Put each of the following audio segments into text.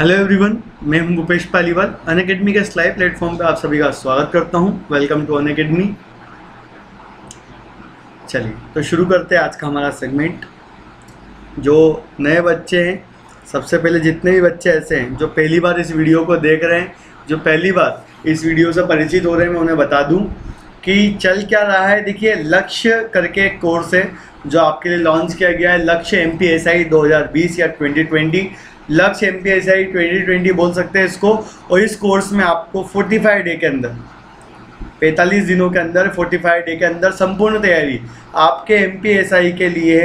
Hello everyone, मैं हूं Bhupesh Paliwal. Unacademy के इस लाइव प्लेटफॉर्म पे आप सभी का स्वागत करता हूं। Welcome to Unacademy. चलिए तो शुरू करते हैं आज का हमारा सेगमेंट। जो नए बच्चे हैं, सबसे पहले जितने भी बच्चे ऐसे हैं जो पहली बार इस वीडियो को देख रहे हैं, जो पहली बार इस वीडियो से परिचित हो रहे हैं, मैं उन्हें बता दूं कि चल क्या रहा है। देखिए, लक्ष्य करके एक कोर्स है जो आपके लिए लॉन्च किया गया है। लक्ष्य MPSI 2020 या 2020, लक्ष्य MPSI 2020 बोल सकते हैं इसको। और इस कोर्स में आपको 45 डे के अंदर, 45 दिनों के अंदर, 45 डे के अंदर संपूर्ण तैयारी आपके MPSI के लिए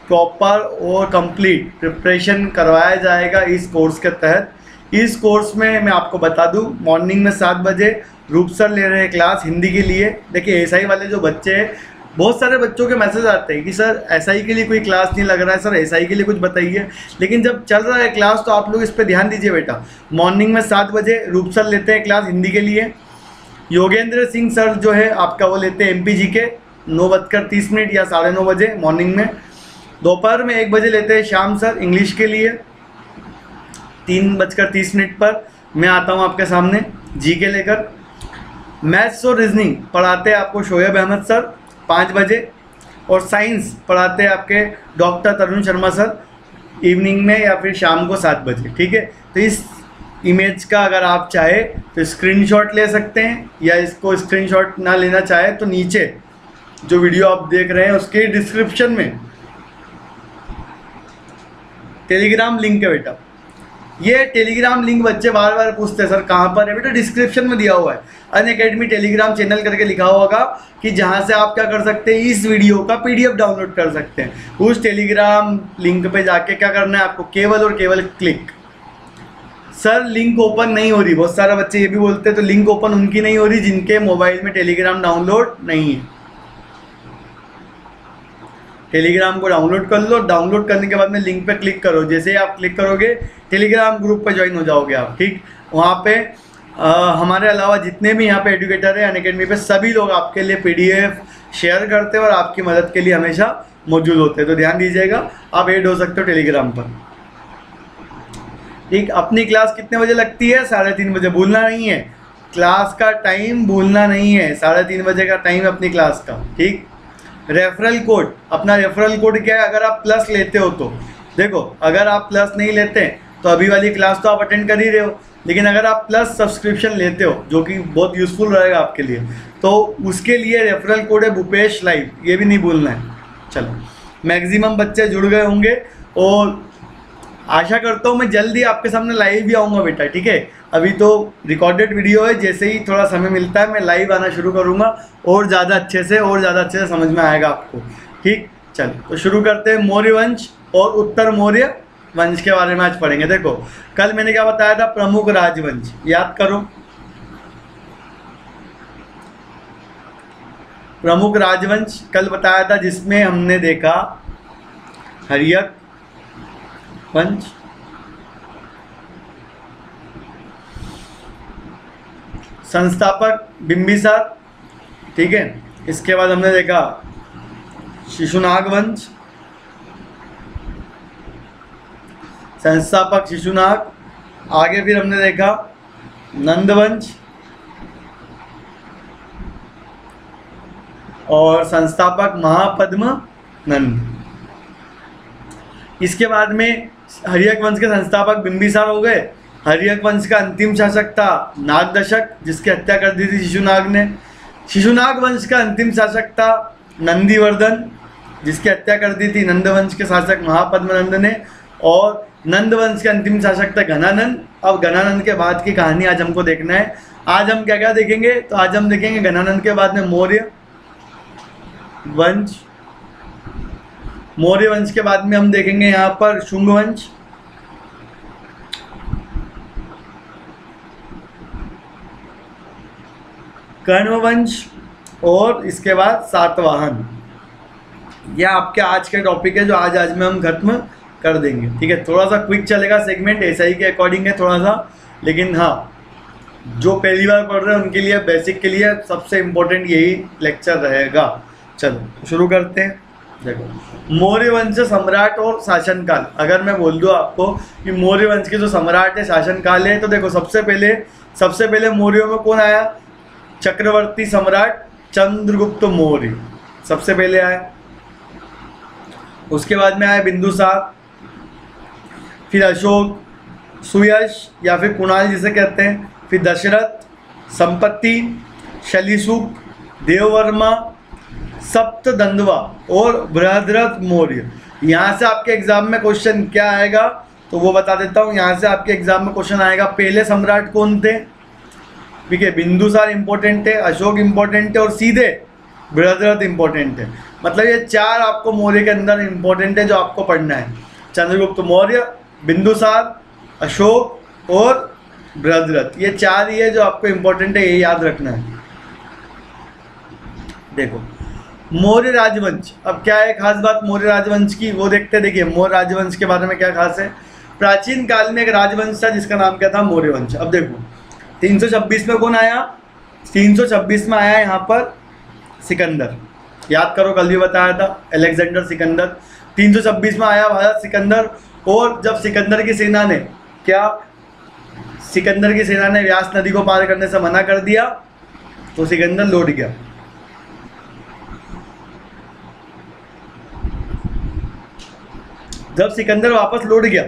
प्रॉपर और कंप्लीट प्रिपरेशन करवाया जाएगा इस कोर्स के तहत। इस कोर्स में मैं आपको बता दूं, मॉर्निंग में 7 बजे रूप सर ले रहे हैं क्लास हिंदी के लिए। देखिए, SI वाले जो बच्चे हैं, बहुत सारे बच्चों के मैसेज आते हैं कि सर SI के लिए कोई क्लास नहीं लग रहा है, सर SI के लिए कुछ बताइए। लेकिन जब चल रहा है क्लास तो आप लोग इस पर ध्यान दीजिए बेटा। मॉर्निंग में 7 बजे रूप सर लेते हैं क्लास हिंदी के लिए। योगेंद्र सिंह सर जो है आपका वो लेते हैं MPG के 9:30 या 9:30 बजे मॉर्निंग में। दोपहर में 1 बजे लेते हैं श्याम सर इंग्लिश के लिए। 3:30 पर मैं आता हूँ आपके सामने GK लेकर। मैथ्स और रीजनिंग पढ़ाते हैं आपको शोएब अहमद सर 5 बजे। और साइंस पढ़ाते हैं आपके डॉक्टर तरुण शर्मा सर इवनिंग में या फिर शाम को 7 बजे। ठीक है, तो इस इमेज का अगर आप चाहे तो स्क्रीनशॉट ले सकते हैं, या इसको स्क्रीनशॉट ना लेना चाहे तो नीचे जो वीडियो आप देख रहे हैं उसके डिस्क्रिप्शन में टेलीग्राम लिंक है बेटा। ये टेलीग्राम लिंक बच्चे बार बार पूछते हैं सर कहाँ पर है। बेटा डिस्क्रिप्शन में दिया हुआ है, अनअकैडमी टेलीग्राम चैनल करके लिखा होगा कि जहाँ से आप क्या कर सकते हैं, इस वीडियो का PDF डाउनलोड कर सकते हैं। उस टेलीग्राम लिंक पे जाके क्या करना है आपको, केवल और केवल क्लिक। सर लिंक ओपन नहीं हो रही, बहुत सारे बच्चे ये भी बोलते हैं, तो लिंक ओपन उनकी नहीं हो रही जिनके मोबाइल में टेलीग्राम डाउनलोड नहीं है। टेलीग्राम को डाउनलोड कर लो। डाउनलोड करने के बाद में लिंक पे क्लिक करो। जैसे ही आप क्लिक करोगे टेलीग्राम ग्रुप पे ज्वाइन हो जाओगे आप। ठीक, वहाँ पे हमारे अलावा जितने भी यहाँ पे एजुकेटर हैं अनअकैडमी पे, सभी लोग आपके लिए PDF शेयर करते हैं और आपकी मदद के लिए हमेशा मौजूद होते हैं। तो ध्यान दीजिएगा, आप ऐड हो सकते हो टेलीग्राम पर। ठीक, अपनी क्लास कितने बजे लगती है? 3:30 बजे। भूलना नहीं है, क्लास का टाइम भूलना नहीं है। 3:30 बजे का टाइम है अपनी क्लास का। ठीक, रेफरल कोड, अपना रेफरल कोड क्या है? अगर आप प्लस लेते हो तो देखो, अगर आप प्लस नहीं लेते तो अभी वाली क्लास तो आप अटेंड कर ही रहे हो, लेकिन अगर आप प्लस सब्सक्रिप्शन लेते हो जो कि बहुत यूज़फुल रहेगा आपके लिए, तो उसके लिए रेफरल कोड है भूपेश लाइव, ये भी नहीं भूलना है। चलो, मैक्सिमम बच्चे जुड़ गए होंगे और आशा करता हूँ मैं जल्दी आपके सामने लाइव भी आऊँगा बेटा। ठीक है, अभी तो रिकॉर्डेड वीडियो है, जैसे ही थोड़ा समय मिलता है मैं लाइव आना शुरू करूँगा और ज़्यादा अच्छे से समझ में आएगा आपको। ठीक, चलो तो शुरू करते हैं। मौर्य वंश और उत्तर मौर्य वंश के बारे में आज पढ़ेंगे। देखो, कल मैंने क्या बताया था? प्रमुख राजवंश, याद करो। प्रमुख राजवंश कल बताया था, जिसमें हमने देखा हर्यक वंश, संस्थापक बिंबिसार। ठीक है, इसके बाद हमने देखा शिशुनाग वंश, संस्थापक शिशुनाग। आगे फिर हमने देखा नंद वंश और संस्थापक महापद्म नंद। इसके बाद में हर्यक वंश के संस्थापक बिंबिसार हो गए। हर्यक वंश का अंतिम शासक था नागदशक, जिसकी हत्या कर दी थी शिशुनाग ने। शिशुनाग वंश का अंतिम शासक था नंदीवर्धन, जिसकी हत्या कर दी थी नंद वंश के शासक महापद्मनंद ने। और नंद वंश के अंतिम शासक था घनानंद। अब घनानंद के बाद की कहानी आज हमको देखना है। आज हम क्या क्या देखेंगे? तो आज हम देखेंगे घनानंद के बाद में मौर्य वंश। मौर्य वंश के बाद में हम देखेंगे यहाँ पर शुंग वंश। कर्ण वंश और इसके बाद सातवाहन। यह आपके आज के टॉपिक है जो आज में हम खत्म कर देंगे। ठीक है, थोड़ा सा क्विक चलेगा सेगमेंट, SI के अकॉर्डिंग है थोड़ा सा, लेकिन हाँ, जो पहली बार पढ़ रहे हैं उनके लिए, बेसिक के लिए सबसे इम्पोर्टेंट यही लेक्चर रहेगा। चलो शुरू करते हैं। देखो मौर्य वंश सम्राट और शासनकाल, अगर मैं बोल दूं आपको कि मौर्य वंश के जो सम्राट है शासनकाल है, तो देखो सबसे पहले मौर्यों में कौन आया? चक्रवर्ती सम्राट चंद्रगुप्त मौर्य सबसे पहले आया। उसके बाद में आया बिंदुसार, फिर अशोक, सुयश या फिर कुणाल जिसे कहते हैं, फिर दशरथ, संपत्ति, शलीसुक, देववर्मा, सप्तदंदवा और बृहद्रथ मौर्य। यहाँ से आपके एग्जाम में क्वेश्चन क्या आएगा तो वो बता देता हूँ। यहाँ से आपके एग्जाम में क्वेश्चन आएगा पहले सम्राट कौन थे, ठीक है, बिंदुसार इंपॉर्टेंट है, अशोक इंपॉर्टेंट है और सीधे बृहद्रथ इंपॉर्टेंट है। मतलब ये चार आपको मौर्य के अंदर इंपॉर्टेंट है जो आपको पढ़ना है। चंद्रगुप्त मौर्य, बिंदुसार, अशोक और बृहद्रथ, ये चार ही है जो आपको इंपॉर्टेंट है, ये याद रखना है। देखो मौर्य राजवंश, अब क्या है खास बात मौर्य राजवंश की वो देखते हैं। देखिए मौर्य राजवंश के बारे में क्या खास है। प्राचीन काल में एक राजवंश था जिसका नाम क्या था? मौर्य वंश। अब देखो 326 में कौन आया? 326 में आया यहाँ पर सिकंदर, याद करो कल भी बताया था, अलेक्जेंडर सिकंदर। 326 में आया भारत सिकंदर। और जब सिकंदर की सेना ने व्यास नदी को पार करने से मना कर दिया तो सिकंदर लौट गया। जब सिकंदर वापस लौट गया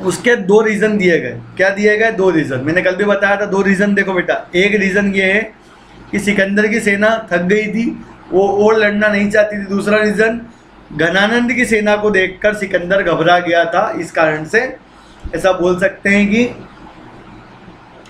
उसके दो रीज़न दिए गए। क्या दिए गए? दो रीज़न, मैंने कल भी बताया था। दो रीज़न देखो बेटा, एक रीज़न ये है कि सिकंदर की सेना थक गई थी, वो और लड़ना नहीं चाहती थी। दूसरा रीज़न, घनानंद की सेना को देखकर सिकंदर घबरा गया था, इस कारण से ऐसा बोल सकते हैं कि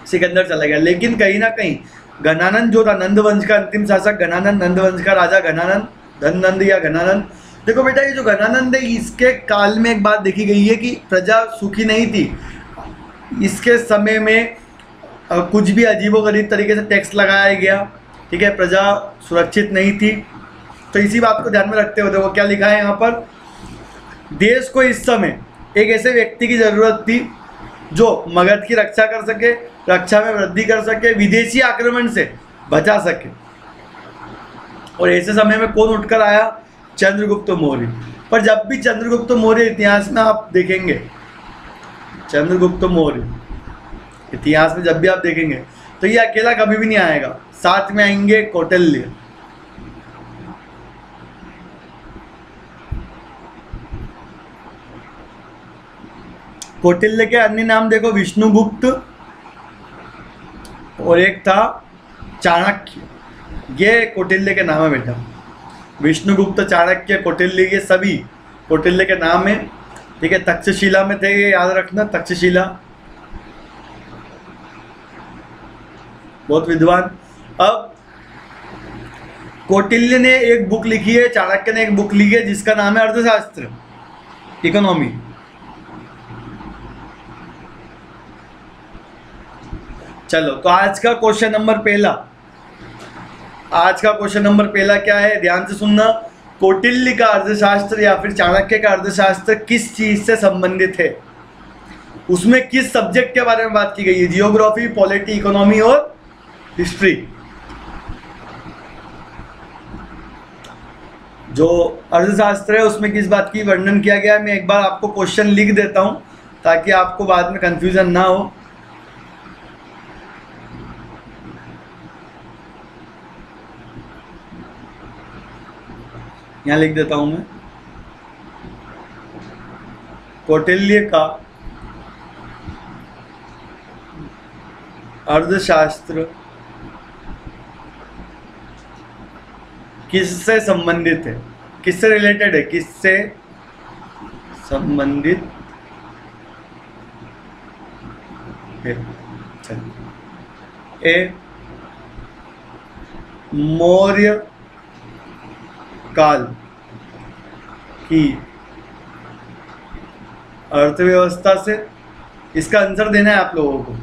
सिकंदर चला गया। लेकिन कहीं ना कहीं घनानंद जो था, नंद वंश का अंतिम शासक घनानंद, नंद वंश का राजा घनानंद, धननंद या घनानंद। देखो बेटा ये जो घनानंद है इसके काल में एक बात देखी गई है कि प्रजा सुखी नहीं थी। इसके समय में कुछ भी अजीबोगरीब तरीके से टैक्स लगाया गया, ठीक है, प्रजा सुरक्षित नहीं थी। तो इसी बात को ध्यान में रखते हुए देखो क्या लिखा है यहाँ पर, देश को इस समय एक ऐसे व्यक्ति की ज़रूरत थी जो मगध की रक्षा कर सके, रक्षा में वृद्धि कर सके, विदेशी आक्रमण से बचा सके। और ऐसे समय में कौन उठकर आया? चंद्रगुप्त मौर्य। पर जब भी चंद्रगुप्त मौर्य इतिहास में आप देखेंगे, चंद्रगुप्त मौर्य इतिहास में जब भी आप देखेंगे तो ये अकेला कभी भी नहीं आएगा, साथ में आएंगे कौटिल्य। कौटिल्य के अन्य नाम देखो, विष्णुगुप्त और एक था चाणक्य। ये कौटिल्य के नाम है बेटा, विष्णुगुप्त, चाणक्य, कौटिल्य, ये सभी कौटिल्य के नाम है, ठीक है। तक्षशिला में थे, ये याद रखना, तक्षशिला, बहुत विद्वान। अब कौटिल्य ने एक बुक लिखी है, चाणक्य ने एक बुक लिखी है जिसका नाम है अर्थशास्त्र, इकोनॉमी। चलो तो आज का क्वेश्चन नंबर पहला क्या है, ध्यान से सुनना। कौटिल्य का अर्थशास्त्र या फिर चाणक्य का अर्थशास्त्र किस चीज से संबंधित है? उसमें किस सब्जेक्ट के बारे में बात की गई है? जियोग्राफी, पॉलिटी, इकोनॉमी और हिस्ट्री। जो अर्थशास्त्र है उसमें किस बात की वर्णन किया गया है, मैं एक बार आपको क्वेश्चन लिख देता हूं ताकि आपको बाद में कंफ्यूजन ना हो। यहाँ लिख देता हूं मैं, कौटिल्य का अर्थशास्त्र किससे संबंधित है, किससे रिलेटेड है, किससे संबंधित है? चलिए, ए मौर्य काल की अर्थव्यवस्था से। इसका आंसर देना है आप लोगों को,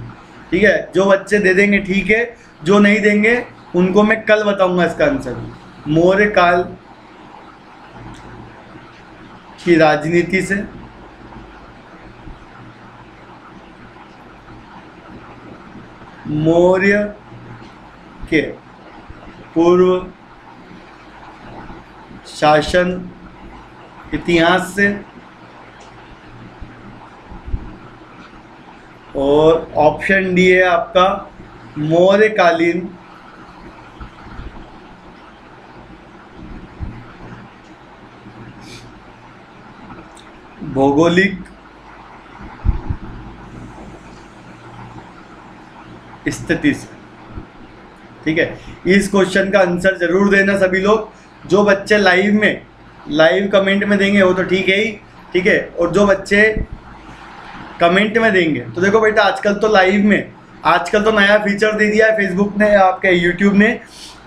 ठीक है। जो बच्चे दे देंगे ठीक है, जो नहीं देंगे उनको मैं कल बताऊंगा इसका आंसर। मौर्य काल की राजनीति से, मौर्य के पूर्व शासन इतिहास से, और ऑप्शन डी है आपका मौर्यकालीन भौगोलिक स्थिति से। ठीक है, इस क्वेश्चन का आंसर जरूर देना सभी लोग। जो बच्चे लाइव कमेंट में देंगे वो तो ठीक है ही, ठीक है, और जो बच्चे कमेंट में देंगे तो देखो बेटा, आजकल तो नया फीचर दे दिया है फेसबुक ने, आपके यूट्यूब ने,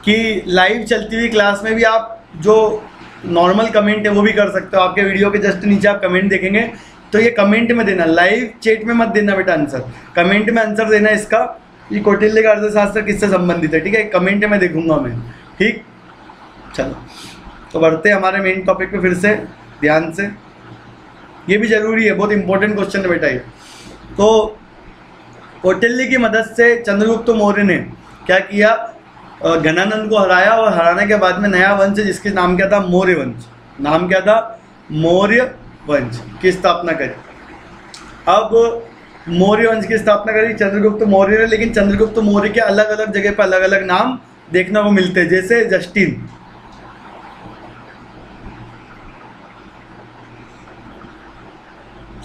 कि लाइव चलती हुई क्लास में भी आप जो नॉर्मल कमेंट है वो भी कर सकते हो। आपके वीडियो के जस्ट नीचे आप कमेंट देखेंगे तो ये कमेंट में देना, लाइव चैट में मत देना बेटा आंसर, कमेंट में आंसर देना इसका। ये कौटिल्य का अर्थशास्त्र किससे संबंधित है, ठीक है, कमेंट में देखूंगा मैं। ठीक, चलो तो बढ़ते हैं हमारे मेन टॉपिक पे फिर से ध्यान से। ये भी जरूरी है, बहुत इंपॉर्टेंट क्वेश्चन है बेटा ये। तो कौटिल्य की मदद से चंद्रगुप्त मौर्य ने क्या किया, घनानंद को हराया, और हराने के बाद में नया वंश जिसके नाम क्या था, मौर्य वंश, नाम क्या था, मौर्य वंश की स्थापना करी। अब मौर्य वंश की स्थापना करी चंद्रगुप्त मौर्य ने, लेकिन चंद्रगुप्त मौर्य के अलग अलग जगह पर अलग अलग नाम देखने को मिलते हैं, जैसे जस्टिन,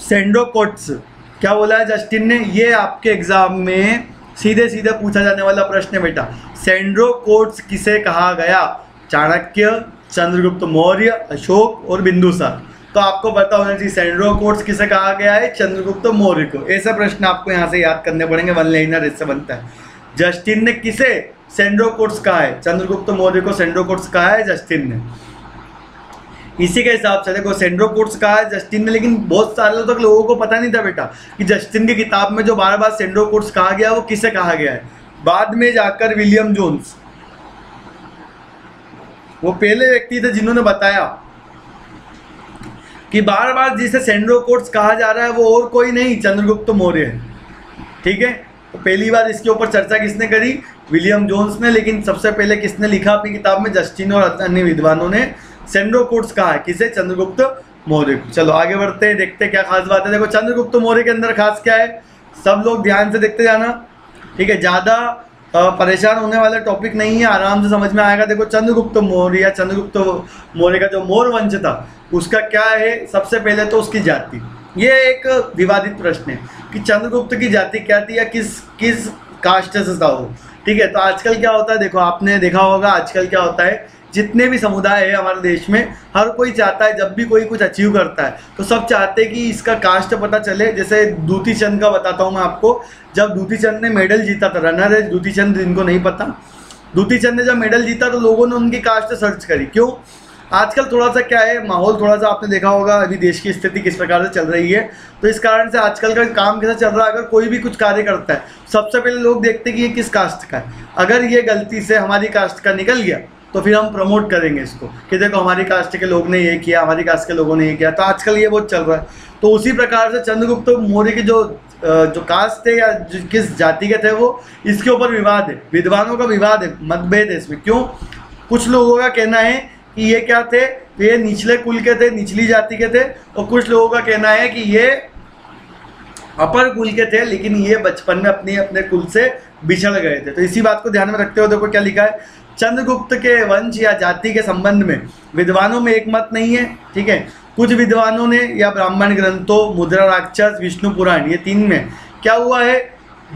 सेंड्रोकोट्स। क्या बोला है जस्टिन ने, ये आपके एग्जाम में सीधे सीधे पूछा जाने वाला प्रश्न है बेटा। सेंड्रोकोट्स किसे कहा गया, चाणक्य, चंद्रगुप्त मौर्य, अशोक और बिंदुसार। तो आपको पता होना चाहिए सेंड्रोकोट्स किसे कहा गया है, चंद्रगुप्त मौर्य को। ऐसे प्रश्न आपको यहाँ से याद करने पड़ेंगे, वन लाइनर इससे बनता है। जस्टिन ने किसे सेंड्रोकोट्स कहा है, चंद्रगुप्त मौर्य को सेंड्रोकोट्स कहा है जस्टिन ने। इसी के हिसाब से देखो सेंड्रोकोट्स कहा है जस्टिन ने, लेकिन बहुत सालों तक लोगों को पता नहीं था बेटा कि जस्टिन की किताब में जो बार बार सेंड्रोकोट्स कहा गया वो किसे कहा गया है। बाद में जाकर विलियम जोन्स, वो पहले व्यक्ति थे जिन्होंने बताया कि बार बार जिसे सेंड्रोकोट्स कहा जा रहा है वो और कोई नहीं, चंद्रगुप्त मौर्य है। ठीक है, तो पहली बार इसके ऊपर चर्चा किसने करी, विलियम जोन्स ने। लेकिन सबसे पहले किसने लिखा अपनी किताब में, जस्टिन और अन्य विद्वानों ने सेंड्रोकोट्स कहा है किसे, चंद्रगुप्त मौर्य को। चलो आगे बढ़ते हैं, देखते हैं क्या खास बात है। देखो चंद्रगुप्त मौर्य के अंदर खास क्या है, सब लोग ध्यान से देखते जाना। ठीक है, ज़्यादा परेशान होने वाला टॉपिक नहीं है, आराम से समझ में आएगा। देखो चंद्रगुप्त मौर्य या चंद्रगुप्त मौर्य का जो मौर्य वंश था उसका क्या है, सबसे पहले तो उसकी जाति। ये एक विवादित प्रश्न है कि चंद्रगुप्त की जाति क्या थी या किस कास्ट से था वो। ठीक है, तो आजकल क्या होता है, देखो आपने देखा होगा आजकल क्या होता है, जितने भी समुदाय है हमारे देश में, हर कोई चाहता है जब भी कोई कुछ अचीव करता है तो सब चाहते हैं कि इसका कास्ट पता चले। जैसे दूती चंद का बताता हूँ मैं आपको, जब दूती चंद ने मेडल जीता था, रनर है दूती चंद, जिनको नहीं पता, दूती चंद ने जब मेडल जीता तो लोगों ने उनकी कास्ट सर्च करी। क्यों, आजकल थोड़ा सा क्या है माहौल, थोड़ा सा आपने देखा होगा अभी देश की स्थिति किस प्रकार से चल रही है, तो इस कारण से आजकल का काम कैसा चल रहा है, अगर कोई भी कुछ कार्य करता है सबसे पहले लोग देखते हैं कि ये किस कास्ट का है। अगर ये गलती से हमारी कास्ट का निकल गया तो फिर हम प्रमोट करेंगे इसको कि देखो हमारी कास्ट के लोग ने ये किया, हमारी कास्ट के लोगों ने ये किया। तो आजकल ये बहुत चल रहा है। तो उसी प्रकार से चंद्रगुप्त मौर्य के जो कास्ट थे या किस जाति के थे वो, इसके ऊपर विवाद है, विद्वानों का विवाद है, मतभेद है इसमें। क्यों, कुछ लोगों का कहना है कि ये क्या थे, तो ये निचले कुल के थे, निचली जाति के थे, और कुछ लोगों का कहना है कि ये अपर कुल के थे, लेकिन ये बचपन में अपने कुल से बिछड़ गए थे। तो इसी बात को ध्यान में रखते हुए देखो क्या लिखा है, चंद्रगुप्त के वंश या जाति के संबंध में विद्वानों में एक मत नहीं है। ठीक है, कुछ विद्वानों ने या ब्राह्मण ग्रंथों, मुद्रा राक्षस, विष्णु पुराण, ये तीन में क्या हुआ है,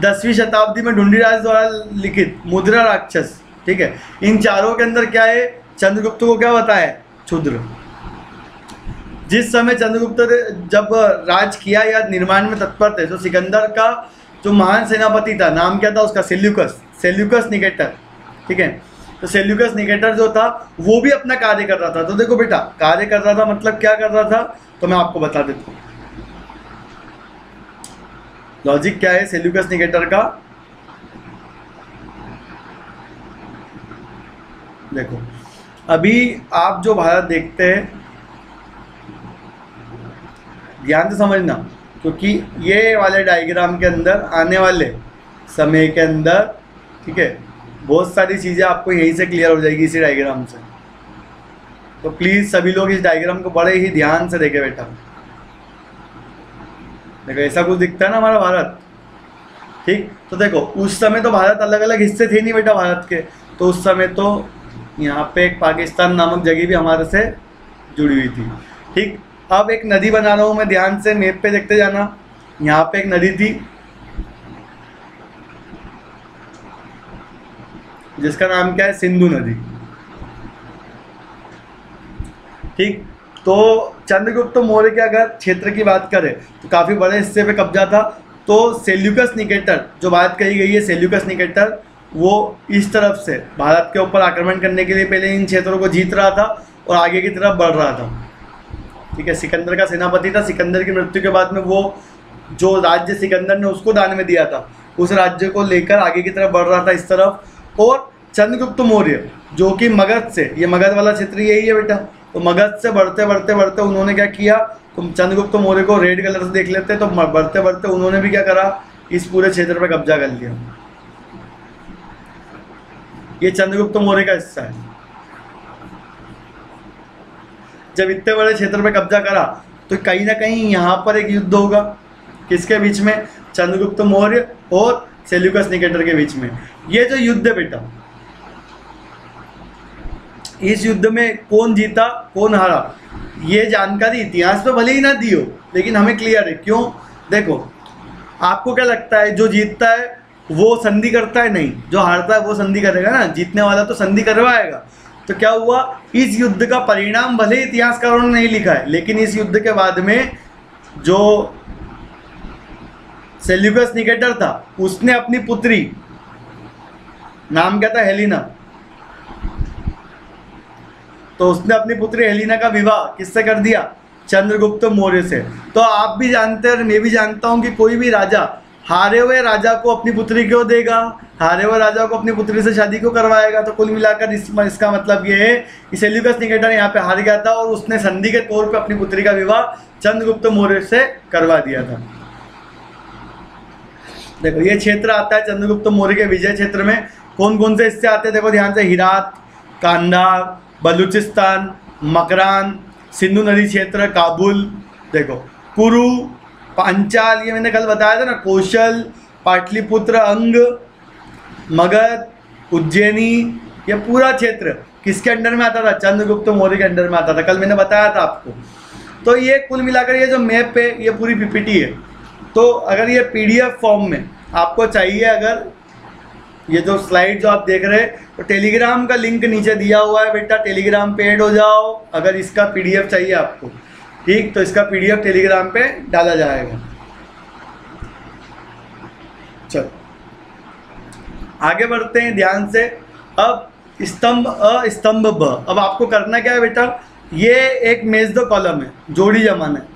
10वीं शताब्दी में ढूंढीराज द्वारा लिखित मुद्रा राक्षस, ठीक है, इन चारों के अंदर क्या है, चंद्रगुप्त को क्या बताया, क्षुद्र। जिस समय चंद्रगुप्त जब राज किया या निर्माण में तत्पर थे, तो सिकंदर का जो महान सेनापति था, नाम क्या था उसका, सेल्यूकस निकेटर। ठीक है, तो सेल्यूकस निकेटर जो था वो भी अपना कार्य कर रहा था। तो देखो बेटा, कार्य कर रहा था मतलब क्या कर रहा था, तो मैं आपको बता देता हूँ लॉजिक क्या है सेल्यूकस निकेटर का। देखो अभी आप जो भारत देखते हैं, ध्यान से समझना, क्योंकि ये वाले डायग्राम के अंदर आने वाले समय के अंदर, ठीक है, बहुत सारी चीज़ें आपको यहीं से क्लियर हो जाएगी इसी डायग्राम से। तो प्लीज़ सभी लोग इस डायग्राम को बड़े ही ध्यान से देखें बेटा। देखो ऐसा कुछ दिखता है ना हमारा भारत, ठीक। तो देखो उस समय तो भारत अलग अलग हिस्से थे नहीं बेटा भारत के, तो उस समय तो यहाँ पे एक पाकिस्तान नामक जगह भी हमारे से जुड़ी हुई थी, ठीक। अब एक नदी बना रहा हूँ मैं, ध्यान से मैप पे देखते जाना। यहाँ पे एक नदी थी जिसका नाम क्या है, सिंधु नदी, ठीक। तो चंद्रगुप्त मौर्य के अगर क्षेत्र की बात करें तो काफ़ी बड़े हिस्से पे कब्जा था। तो सेल्यूकस निकेटर जो बात कही गई है, सेल्यूकस निकेटर वो इस तरफ से भारत के ऊपर आक्रमण करने के लिए पहले इन क्षेत्रों को जीत रहा था और आगे की तरफ बढ़ रहा था, ठीक है। सिकंदर का सेनापति था। सिकंदर की मृत्यु के बाद में वो जो राज्य सिकंदर ने उसको दान में दिया था, उस राज्य को लेकर आगे की तरफ बढ़ रहा था इस तरफ। और चंद्रगुप्त मौर्य जो कि मगध से, ये मगध वाला क्षेत्र यही है बेटा, तो मगध से बढ़ते बढ़ते बढ़ते उन्होंने क्या किया, तुम चंद्रगुप्त मौर्य को रेड कलर से देख लेते, तो बढ़ते बढ़ते उन्होंने भी क्या करा, इस पूरे क्षेत्र पर कब्जा कर लिया। ये चंद्रगुप्त मौर्य का हिस्सा है। जब इतने बड़े क्षेत्र पर कब्जा करा तो कहीं ना कहीं यहाँ पर एक युद्ध होगा, किसके बीच में, चंद्रगुप्त मौर्य और सेल्यूकस निकेटर के बीच में। ये जो युद्ध है बेटा, इस युद्ध में कौन जीता कौन हारा, ये जानकारी इतिहास में भले ही ना दी हो लेकिन हमें क्लियर है। क्यों, देखो आपको क्या लगता है जो जीतता है वो संधि करता है? नहीं, जो हारता है वो संधि करेगा ना, जीतने वाला तो संधि करवाएगा। तो क्या हुआ, इस युद्ध का परिणाम भले इतिहासकारों ने नहीं लिखा है, लेकिन इस युद्ध के बाद में जो सेल्यूकस निकेटर था उसने अपनी पुत्री, नाम क्या था, हेलिना, तो उसने अपनी पुत्री हेलिना का विवाह किससे कर दिया, चंद्रगुप्त मौर्य से। तो आप भी जानते हैं और मैं भी जानता हूं कि कोई भी राजा हारे हुए राजा को अपनी पुत्री क्यों देगा, हारे हुए राजा को अपनी पुत्री से शादी क्यों करवाएगा। तो कुल मिलाकर इसका मतलब ये है कि सेल्यूकस निकेटर यहाँ पे हार गया था और उसने संधि के तौर पे अपनी पुत्री का विवाह चंद्रगुप्त मौर्य से करवा दिया था। देखो ये क्षेत्र आता है चंद्रगुप्त मौर्य के विजय क्षेत्र में। कौन कौन से हिस्से आते हैं देखो ध्यान से, हिरात, कांधार, बलूचिस्तान, मकरान, सिंधु नदी क्षेत्र, काबुल, देखो कुरु, पांचाल, ये मैंने कल बताया था ना, कौशल, पाटलिपुत्र, अंग, मगध, उज्जैनी, ये पूरा क्षेत्र किसके अंडर में आता था, चंद्रगुप्त मौर्य के अंडर में आता था। कल मैंने बताया था आपको। तो ये कुल मिलाकर ये जो मैप है ये पूरी पीपीटी है। तो अगर ये पीडीएफ फॉर्म में आपको चाहिए, अगर ये जो स्लाइड जो आप देख रहे हैं, तो टेलीग्राम का लिंक नीचे दिया हुआ है बेटा, टेलीग्राम पे ऐड हो जाओ अगर इसका पीडीएफ चाहिए आपको, ठीक। तो इसका पीडीएफ टेलीग्राम पे डाला जाएगा। चलो आगे बढ़ते हैं ध्यान से। अब स्तंभ अ, स्तंभ ब। अब आपको करना क्या है बेटा, ये एक मेज दो कॉलम है, जोड़ी जमाना है।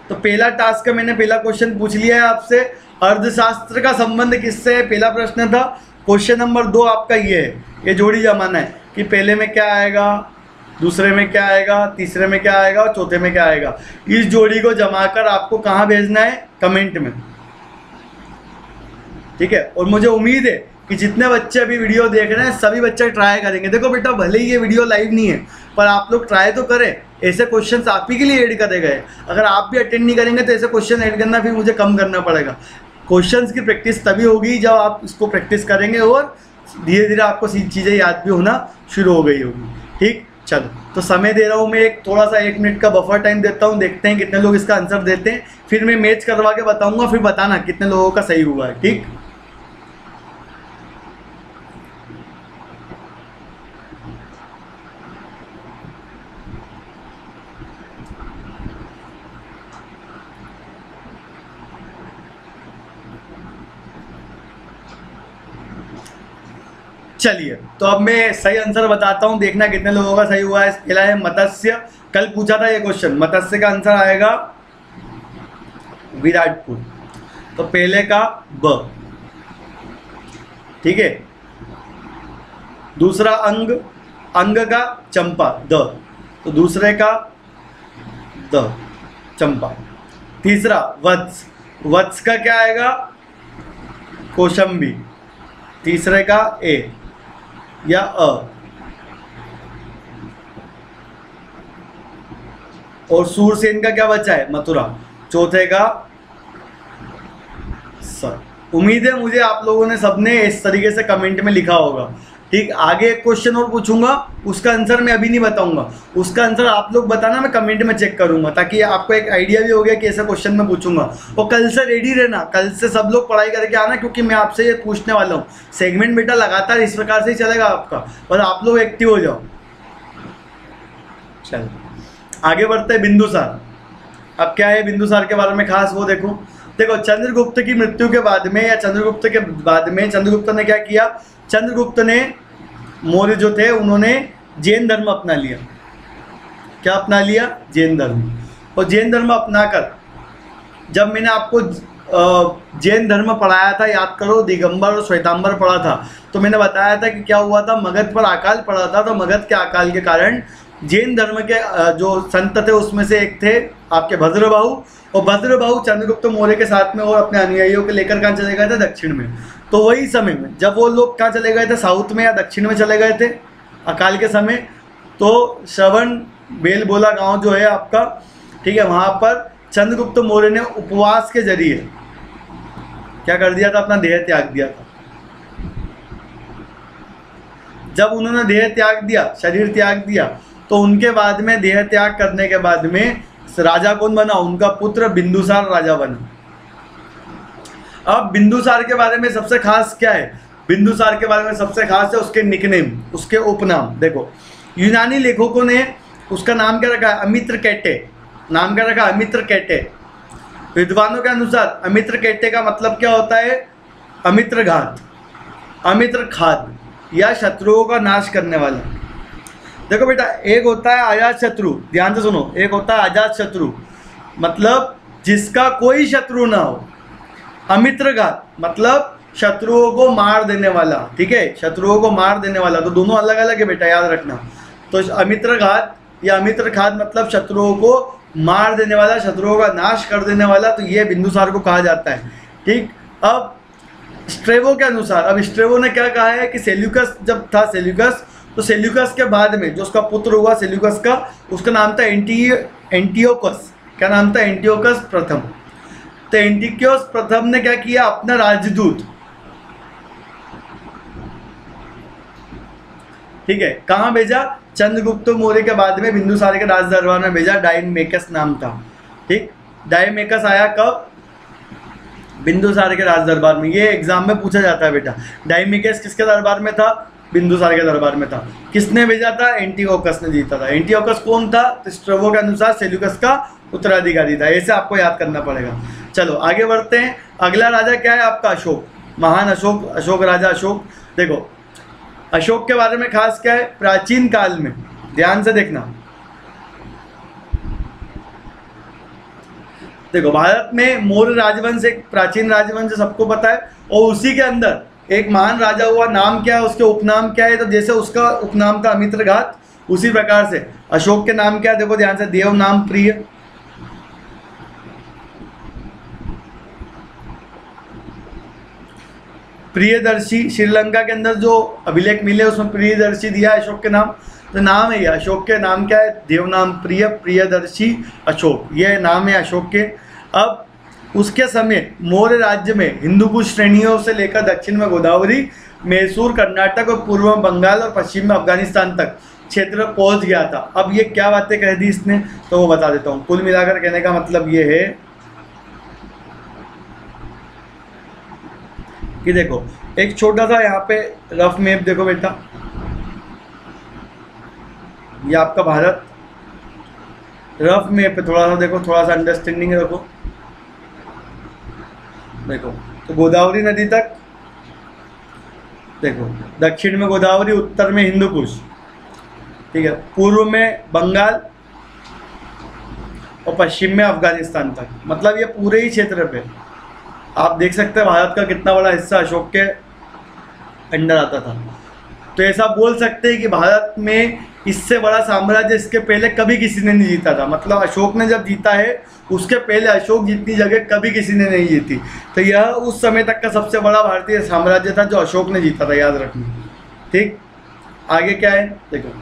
तो पहला टास्क है, मैंने पहला क्वेश्चन पूछ लिया है आपसे, अर्थशास्त्र का संबंध किससे है, पहला प्रश्न था। क्वेश्चन नंबर 2 आपका ये है, ये जोड़ी जमाना है कि पहले में क्या आएगा, दूसरे में क्या आएगा, तीसरे में क्या आएगा और चौथे में क्या आएगा। इस जोड़ी को जमाकर आपको कहाँ भेजना है, कमेंट में, ठीक है। और मुझे उम्मीद है कि जितने बच्चे अभी वीडियो देख रहे हैं सभी बच्चे ट्राई करेंगे। देखो बेटा भले ही ये वीडियो लाइव नहीं है पर आप लोग ट्राई तो करें, ऐसे क्वेश्चंस आप ही के लिए ऐड करे गए। अगर आप भी अटेंड नहीं करेंगे तो ऐसे क्वेश्चन ऐड करना फिर मुझे कम करना पड़ेगा। क्वेश्चंस की प्रैक्टिस तभी होगी जब आप इसको प्रैक्टिस करेंगे और धीरे धीरे आपको चीज़ें याद भी होना शुरू हो गई होगी, ठीक। चलो तो समय दे रहा हूँ मैं, एक थोड़ा सा 1 मिनट का बफर टाइम देता हूँ, देखते हैं कितने लोग इसका आंसर देते हैं। फिर मैं मैच करवा के बताऊँगा, फिर बताना कितने लोगों का सही हुआ है, ठीक। चलिए तो अब मैं सही आंसर बताता हूं, देखना कितने लोगों का सही हुआ है। पहला है मत्स्य, कल पूछा था ये क्वेश्चन, मत्स्य का आंसर आएगा विराटपुर। तो पहले का ब, ठीक है। दूसरा अंग, अंग का चंपा द, तो दूसरे का द चंपा। तीसरा वत्स, वत्स का क्या आएगा, कौशंबी। तीसरे का ए या अ, और सूरसेन का क्या बचा है, मथुरा, चौथे का स। उम्मीद है मुझे आप लोगों ने सबने इस तरीके से कमेंट में लिखा होगा। ठीक, आगे एक क्वेश्चन और पूछूंगा, उसका आंसर मैं अभी नहीं बताऊंगा, उसका आंसर आप लोग बताना, मैं कमेंट में चेक करूंगा, ताकि आपको एक आइडिया भी हो गया कि ऐसा क्वेश्चन मैं पूछूंगा। और कल से रेडी रहना, कल से सब लोग पढ़ाई करके आना, क्योंकि मैं आपसे ये पूछने वाला हूँ। सेगमेंट बेटा लगातार इस प्रकार से ही चलेगा आपका, और आप लोग एक्टिव हो जाओ। चलो आगे बढ़ते हैं। बिंदुसार, अब क्या है बिंदुसार के बारे में खास, वो देखो चंद्रगुप्त की मृत्यु के बाद में, या चंद्रगुप्त के बाद में, चंद्रगुप्त ने क्या किया, चंद्रगुप्त ने, मौर्य जो थे उन्होंने जैन धर्म अपना लिया। क्या अपना लिया, जैन धर्म। और जैन धर्म अपनाकर, जब मैंने आपको जैन धर्म पढ़ाया था, याद करो, दिगंबर और श्वेतांबर पढ़ा था, तो मैंने बताया था कि क्या हुआ था, मगध पर अकाल पड़ा था। तो मगध के अकाल के कारण जैन धर्म के जो संत थे उसमें से एक थे आपके भद्रबाहु, और भद्रबाहु चंद्रगुप्त मौर्य के साथ में और अपने अनुयायियों को लेकर कहाँ चले गए थे, दक्षिण में। तो वही समय में जब वो लोग कहाँ चले गए थे, साउथ में या दक्षिण में चले गए थे अकाल के समय, तो श्रवण बेलगोला गांव जो है आपका, ठीक है, वहाँ पर चंद्रगुप्त मौर्य ने उपवास के जरिए क्या कर दिया था, अपना देह त्याग दिया था। जब उन्होंने देह त्याग दिया, शरीर त्याग दिया, तो उनके बाद में देह त्याग करने के बाद में राजा कौन बना, उनका पुत्र बिंदुसार राजा बना। अब बिंदुसार के बारे में सबसे खास क्या है, बिंदुसार के बारे में सबसे खास है उसके निकनेम, उसके उपनाम। देखो यूनानी लेखकों ने उसका नाम क्या रखा है, अमित्र कैटे, नाम क्या रखा, अमित्र कैटे। विद्वानों के अनुसार अमित्र कैटे का मतलब क्या होता है, अमित्र घात, अमित्र खाद, या शत्रुओं का नाश करने वाला। देखो बेटा, एक होता है अजात शत्रु, ध्यान से सुनो, एक होता है अजात शत्रु, मतलब जिसका कोई शत्रु ना हो। अमित्रघात मतलब शत्रुओं को मार देने वाला, ठीक है, शत्रुओं को मार देने वाला। तो दोनों अलग अलग है बेटा, याद रखना। तो अमित्रघात या अमित्रघात मतलब शत्रुओं को मार देने वाला, शत्रुओं का नाश कर देने वाला। तो ये बिंदुसार को कहा जाता है। ठीक, अब स्ट्रेबो के अनुसार, अब स्ट्रेबो ने क्या कहा है कि सेल्यूकस जब था, सेल्यूकस, तो सेल्यूकस के बाद में जो उसका पुत्र हुआ सेल्यूकस का, उसका नाम था एंटियोकस। क्या नाम था, एंटियोकस प्रथम। तो एंटियोकस प्रथम ने क्या किया, अपना राजदूत, ठीक है, कहाँ भेजा, चंद्रगुप्त मौर्य के बाद में बिंदुसार के राज दरबार में भेजा। डायमेकस नाम था। ठीक, डायमेकस आया कब, बिंदुसार के राज दरबार में। ये एग्जाम में पूछा जाता है बेटा, डायमेकस किसके दरबार में था, बिंदुसार के दरबार में था। किसने भेजा था, एंटियोकस ने जीता था। एंटियोकस कौन था, तो स्ट्रेबो के अनुसार सेल्यूकस का उत्तराधिकारी था। ऐसे आपको याद करना पड़ेगा। चलो आगे बढ़ते हैं। अगला राजा क्या है आपका, अशोक, महान अशोक, अशोक राजा अशोक। देखो अशोक के बारे में खास क्या है, प्राचीन काल में, ध्यान से देखना, देखो भारत में मौर्य राजवंश एक प्राचीन राजवंश सबको पता है, और उसी के अंदर एक महान राजा हुआ। नाम क्या है, उसके उपनाम क्या है, तो जैसे उसका उपनाम था अमित्रघात, उसी प्रकार से अशोक के नाम क्या है, देखो ध्यान से, देव नाम प्रिय, प्रियदर्शी। श्रीलंका के अंदर जो अभिलेख मिले उसमें प्रियदर्शी दिया है अशोक के नाम। तो नाम है ये, अशोक के नाम क्या है, देव नाम प्रिय, प्रियदर्शी अशोक, ये नाम है अशोक के। अब उसके समय मौर्य राज्य में हिंदू कुश श्रेणियों से लेकर दक्षिण में गोदावरी, मैसूर, कर्नाटक और पूर्व में बंगाल और पश्चिम में अफगानिस्तान तक क्षेत्र पहुंच गया था। अब ये क्या बातें कह दी इसने, तो वो बता देता हूँ। कुल मिलाकर कहने का मतलब ये है कि देखो एक छोटा सा यहाँ पे रफ मैप देखो बेटा, ये आपका भारत रफ मैप पे थोड़ा सा देखो, थोड़ा सा अंडरस्टैंडिंग रखो। देखो तो गोदावरी नदी तक, देखो दक्षिण में गोदावरी, उत्तर में हिंदू कुश, ठीक है, पूर्व में बंगाल और पश्चिम में अफगानिस्तान तक, मतलब ये पूरे ही क्षेत्र पे आप देख सकते हैं भारत का कितना बड़ा हिस्सा अशोक के अंडर आता था। तो ऐसा बोल सकते हैं कि भारत में इससे बड़ा साम्राज्य इसके पहले कभी किसी ने नहीं जीता था। मतलब अशोक ने जब जीता है उसके पहले अशोक जितनी जगह कभी किसी ने नहीं जीती। तो यह उस समय तक का सबसे बड़ा भारतीय साम्राज्य था जो अशोक ने जीता था, याद रखना। ठीक, आगे क्या है देखो।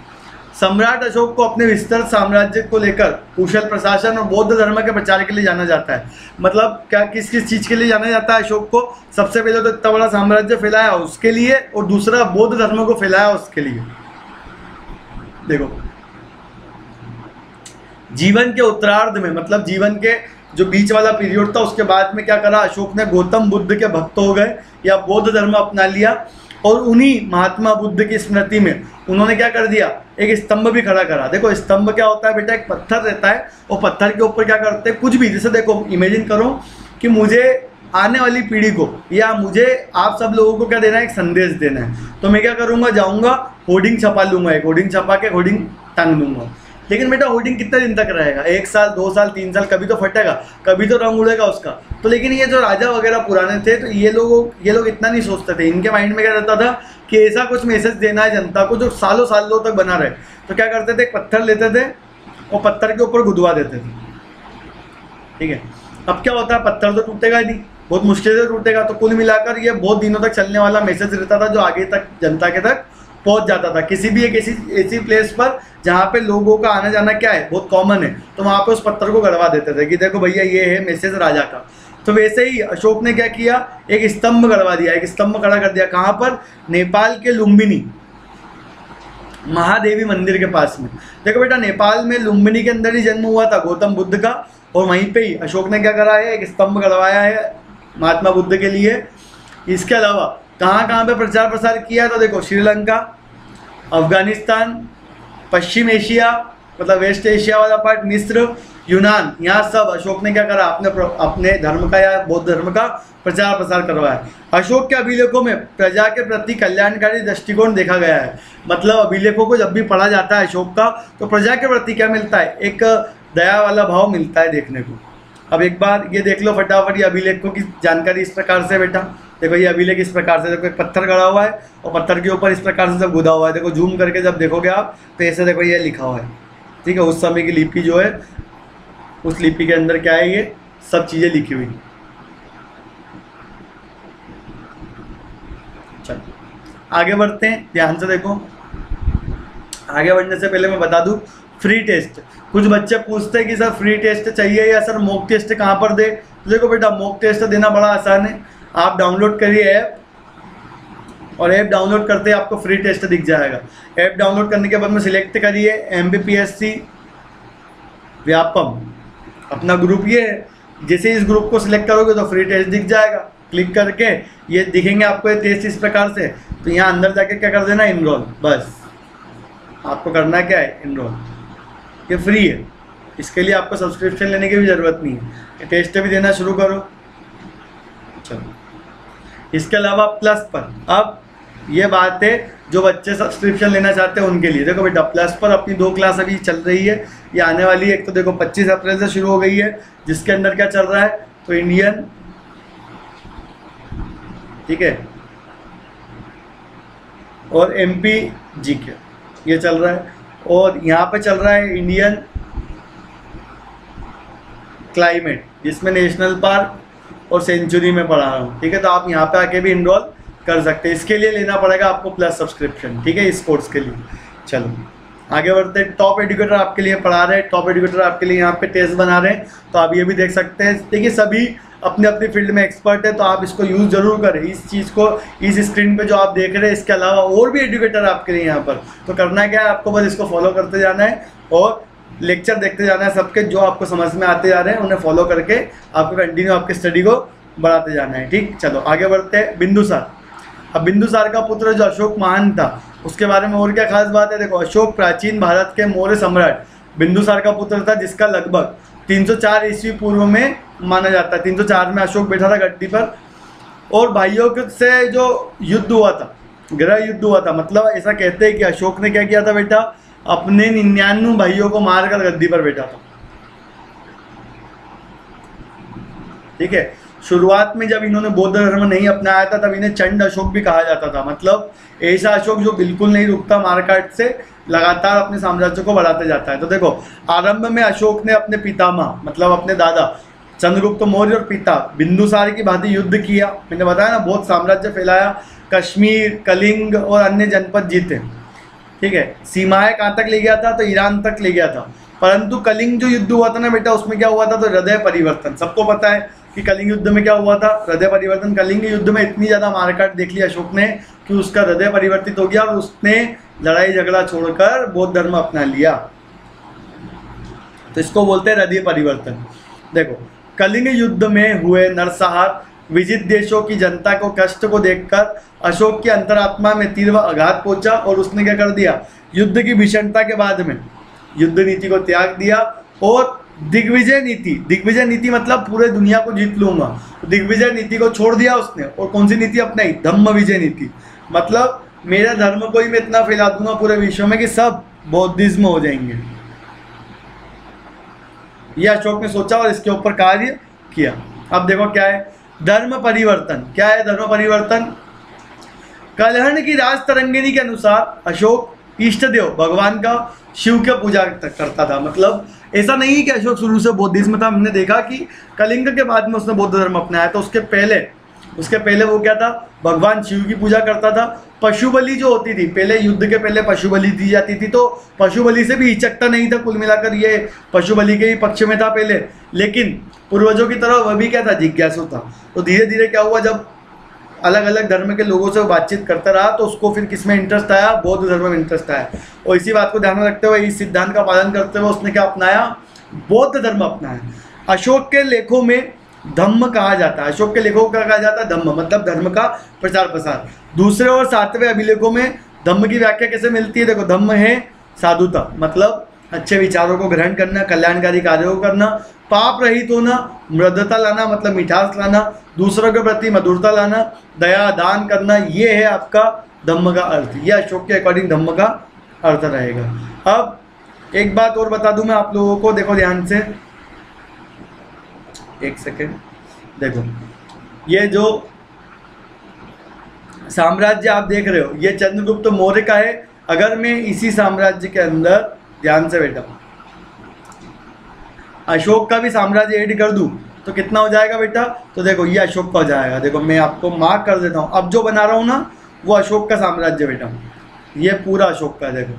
सम्राट अशोक को अपने विस्तृत साम्राज्य को लेकर कुशल प्रशासन और बौद्ध धर्म के प्रचार के लिए जाना जाता है। मतलब क्या किस किस चीज़ के लिए जाना जाता है अशोक को? सबसे पहले तो इतना बड़ा साम्राज्य फैलाया उसके लिए, और दूसरा बौद्ध धर्म को फैलाया उसके लिए। देखो, जीवन के उत्तरार्ध में, मतलब जीवन के जो बीच वाला पीरियड था उसके बाद में क्या करा अशोक ने? गौतम बुद्ध के भक्त हो गए या बौद्ध धर्म अपना लिया, और उन्हीं महात्मा बुद्ध की स्मृति में उन्होंने क्या कर दिया? एक स्तंभ भी खड़ा करा। देखो स्तंभ क्या होता है बेटा? एक पत्थर रहता है और पत्थर के ऊपर क्या करते हैं? कुछ भी, जैसे देखो इमेजिन करो कि मुझे आने वाली पीढ़ी को या मुझे आप सब लोगों को क्या देना है? एक संदेश देना है। तो मैं क्या करूँगा? जाऊँगा होर्डिंग छपा लूँगा, एक होर्डिंग छपा के होर्डिंग टांग दूंगा। लेकिन बेटा होर्डिंग कितने दिन तक रहेगा? 1 साल, 2 साल, 3 साल, कभी तो फटेगा, कभी तो रंग उड़ेगा उसका। तो लेकिन ये जो राजा वगैरह पुराने थे तो ये लोग इतना नहीं सोचते थे। इनके माइंड में क्या रहता था कि ऐसा कुछ मैसेज देना है जनता को जो सालों सालों तक बना रहे। तो क्या करते थे? एक पत्थर लेते थे और पत्थर के ऊपर गुदवा देते थे। ठीक है, अब क्या होता है? पत्थर तो टूटेगा ही नहीं, बहुत मुश्किल से टूटेगा। तो कुल मिलाकर ये बहुत दिनों तक चलने वाला मैसेज रहता था जो आगे तक जनता के तक पहुंच जाता था। किसी भी एक ऐसी प्लेस पर जहाँ पे लोगों का आना जाना क्या है? बहुत कॉमन है, तो वहाँ पे उस पत्थर को गड़वा देते थे कि देखो भैया ये है मैसेज राजा का। तो वैसे ही अशोक ने क्या किया? एक स्तंभ गड़वा दिया, एक स्तंभ खड़ा कर दिया। कहाँ पर? नेपाल के लुम्बिनी महादेवी मंदिर के पास में। देखो बेटा, नेपाल में लुम्बिनी के अंदर ही जन्म हुआ था गौतम बुद्ध का, और वहीं पे ही अशोक ने क्या करा है? एक स्तंभ गड़वाया है महात्मा बुद्ध के लिए। इसके अलावा कहाँ कहाँ पे प्रचार प्रसार किया? तो देखो श्रीलंका, अफगानिस्तान, पश्चिम एशिया मतलब वेस्ट एशिया वाला पार्ट, मिस्र, यूनान, यहाँ सब अशोक ने क्या करा? अपने धर्म का या बौद्ध धर्म का प्रचार प्रसार करवाया। अशोक के अभिलेखों में प्रजा के प्रति कल्याणकारी दृष्टिकोण देखा गया है। मतलब अभिलेखों को जब भी पढ़ा जाता है अशोक का तो प्रजा के प्रति क्या मिलता है? एक दया वाला भाव मिलता है देखने को। अब एक बार ये देख लो फटाफट, ये अभिलेखों की जानकारी इस प्रकार से बेटा। देखो ये अभिलेख इस प्रकार से, देखो एक पत्थर गड़ा हुआ है और पत्थर के ऊपर इस प्रकार से सब गुदा हुआ है। देखो जूम करके जब देखोगे आप तो ऐसे देखो ये लिखा हुआ है। ठीक है, उस समय की लिपि जो है, उस लिपि के अंदर क्या है? ये सब चीज़ें लिखी हुई। चलो आगे बढ़ते हैं, ध्यान से देखो। आगे बढ़ने से पहले मैं बता दूं, फ्री टेस्ट। कुछ बच्चे पूछते हैं कि सर फ्री टेस्ट चाहिए या सर मॉक टेस्ट कहाँ पर दे? तो देखो बेटा, मॉक टेस्ट देना बड़ा आसान है। आप डाउनलोड करिए ऐप, और ऐप डाउनलोड करते ही आपको फ्री टेस्ट दिख जाएगा। ऐप डाउनलोड करने के बाद में सिलेक्ट करिए MBPSC व्यापम, अपना ग्रुप ये है। जैसे इस ग्रुप को सिलेक्ट करोगे तो फ्री टेस्ट दिख जाएगा। क्लिक करके ये दिखेंगे आपको ये टेस्ट इस प्रकार से। तो यहाँ अंदर जाके क्या कर देना? इनरोल। बस आपको करना क्या है? इनरोल। ये फ्री है, इसके लिए आपको सब्सक्रिप्शन लेने की भी ज़रूरत नहीं है। ये टेस्ट भी देना शुरू करो। चलो, इसके अलावा प्लस पर, अब ये बात है जो बच्चे सब्सक्रिप्शन लेना चाहते हैं उनके लिए। देखो बेटा, प्लस पर अपनी 2 क्लास अभी चल रही है, ये आने वाली है। एक तो देखो 25 अप्रैल से शुरू हो गई है, जिसके अंदर क्या चल रहा है? तो इंडियन, ठीक है, और MP GK ये चल रहा है, और यहाँ पे चल रहा है इंडियन क्लाइमेट, जिसमें नेशनल पार्क और सेंचुरी में पढ़ा रहा हूँ। ठीक है, तो आप यहाँ पे आके भी इनरोल कर सकते हैं। इसके लिए लेना पड़ेगा आपको प्लस सब्सक्रिप्शन। ठीक है, इस कोर्स के लिए। चलो आगे बढ़ते हैं। टॉप एजुकेटर आपके लिए पढ़ा रहे हैं, टॉप एजुकेटर आपके लिए यहाँ पे टेस्ट बना रहे हैं, तो आप ये भी देख सकते हैं। देखिए सभी अपने अपनी फील्ड में एक्सपर्ट है, तो आप इसको यूज़ जरूर करें। इस चीज़ को इस स्क्रीन पे जो आप देख रहे हैं, इसके अलावा और भी एजुकेटर आपके लिए यहाँ पर। तो करना क्या है? आपको बस इसको फॉलो करते जाना है और लेक्चर देखते जाना है सबके, जो आपको समझ में आते जा रहे हैं उन्हें फॉलो करके आपको कंटिन्यू आपके स्टडी को बढ़ाते जाना है। ठीक, चलो आगे बढ़ते हैं। बिंदुसार। अब बिंदुसार का पुत्र जो अशोक महान था, उसके बारे में और क्या खास बात है? देखो, अशोक प्राचीन भारत के मौर्य सम्राट बिंदुसार का पुत्र था, जिसका लगभग 304 ईस्वी पूर्व में माना जाता है। 304 में अशोक बैठा था गद्दी पर, और भाइयों से जो युद्ध हुआ था, गृह युद्ध हुआ था। मतलब ऐसा कहते हैं कि अशोक ने क्या किया था बेटा? अपने 99 भाइयों को मारकर गद्दी पर बैठा था। ठीक है, शुरुआत में जब इन्होंने बौद्ध धर्म नहीं अपनाया था तब इन्हें चंड अशोक भी कहा जाता था। मतलब ऐसा अशोक जो बिल्कुल नहीं रुकता, मारकाट से लगातार अपने साम्राज्य को बढ़ाते जाता है। तो देखो, आरंभ में अशोक ने अपने पितामह मतलब अपने दादा चंद्रगुप्त मौर्य और पिता बिंदुसार की भांति युद्ध किया। मैंने बताया ना, बहुत साम्राज्य फैलाया, कश्मीर, कलिंग और अन्य जनपद जीते। ठीक है, सीमाएं कहाँ तक ले गया था? तो ईरान तक ले गया था। परंतु कलिंग जो युद्ध हुआ था ना बेटा, उसमें क्या हुआ था? तो हृदय परिवर्तन। सबको पता है कि कलिंग युद्ध में क्या हुआ था? हृदय परिवर्तन। कलिंग युद्ध में इतनी ज़्यादा मारकाट देख ली अशोक ने कि उसका हृदय परिवर्तित हो गया और उसने लड़ाई झगड़ा छोड़कर बौद्ध धर्म अपना लिया। तो इसको बोलते हैं हृदय परिवर्तन। देखो, कलिंग युद्ध में हुए नरसंहार, विजित देशों की जनता को कष्ट को देखकर अशोक की अंतरात्मा में तीव्र आघात पहुंचा और उसने क्या कर दिया? युद्ध की भीषणता के बाद में युद्ध नीति को त्याग दिया और दिग्विजय नीति मतलब पूरे दुनिया को जीत लूंगा, दिग्विजय नीति को छोड़ दिया उसने। और कौन सी नीति अपनाई? धम्म विजय नीति। मतलब मेरा धर्म को ही मैं इतना फैला दूंगा पूरे विश्व में कि सब बौद्धिज्म हो जाएंगे। यह अशोक ने सोचा और इसके ऊपर कार्य किया। अब देखो क्या है धर्म परिवर्तन। क्या है धर्म परिवर्तन? कलहण की राज तरंगिणी के अनुसार अशोक इष्ट देव भगवान का शिव की पूजा करता था। मतलब ऐसा नहीं है कि अशोक शुरू से बौद्धिज्म था। हमने देखा कि कलिंग के बाद में उसने बौद्ध धर्म अपनाया, तो उसके पहले वो क्या था? भगवान शिव की पूजा करता था। पशु बलि जो होती थी, पहले युद्ध के पहले पशु बलि दी जाती थी, तो पशु बलि से भी हिचकता नहीं था। कुल मिलाकर ये पशु बलि के ही पक्ष में था पहले, लेकिन पूर्वजों की तरह वह भी क्या था? जिज्ञासु था। तो धीरे धीरे क्या हुआ, जब अलग अलग धर्म के लोगों से बातचीत करता रहा तो उसको फिर किस में इंटरेस्ट आया? बौद्ध धर्म में इंटरेस्ट आया। और इसी बात को ध्यान में रखते हुए, इस सिद्धांत का पालन करते हुए उसने क्या अपनाया? बौद्ध धर्म अपनाया। अशोक के लेखों में धम्म कहा जाता है। अशोक के लेखों का कहा जाता है धम्म, मतलब धर्म का प्रचार प्रसार। दूसरे और सातवें अभिलेखों में धम्म की व्याख्या कैसे मिलती है? देखो, धम्म है साधुता, मतलब अच्छे विचारों को ग्रहण करना, कल्याणकारी कार्यों को करना, पाप रहित होना, मृदता लाना मतलब मिठास लाना, दूसरों के प्रति मधुरता लाना, दया दान करना, ये है आपका धम्म का अर्थ। यह अशोक के अकॉर्डिंग धम्म का अर्थ रहेगा। अब एक बात और बता दूं मैं आप लोगों को, देखो ध्यान से, एक सेकेंड। देखो, ये जो साम्राज्य आप देख रहे हो, ये चंद्रगुप्त मौर्य का है। अगर मैं इसी साम्राज्य के अंदर, ध्यान से बेटा, अशोक का भी साम्राज्य ऐड कर दूं तो कितना हो जाएगा बेटा? तो देखो, ये अशोक का हो जाएगा। देखो, मैं आपको मार्क कर देता हूं। अब जो बना रहा हूं ना, वो अशोक का साम्राज्य बेटा, ये पूरा अशोक का। देखो,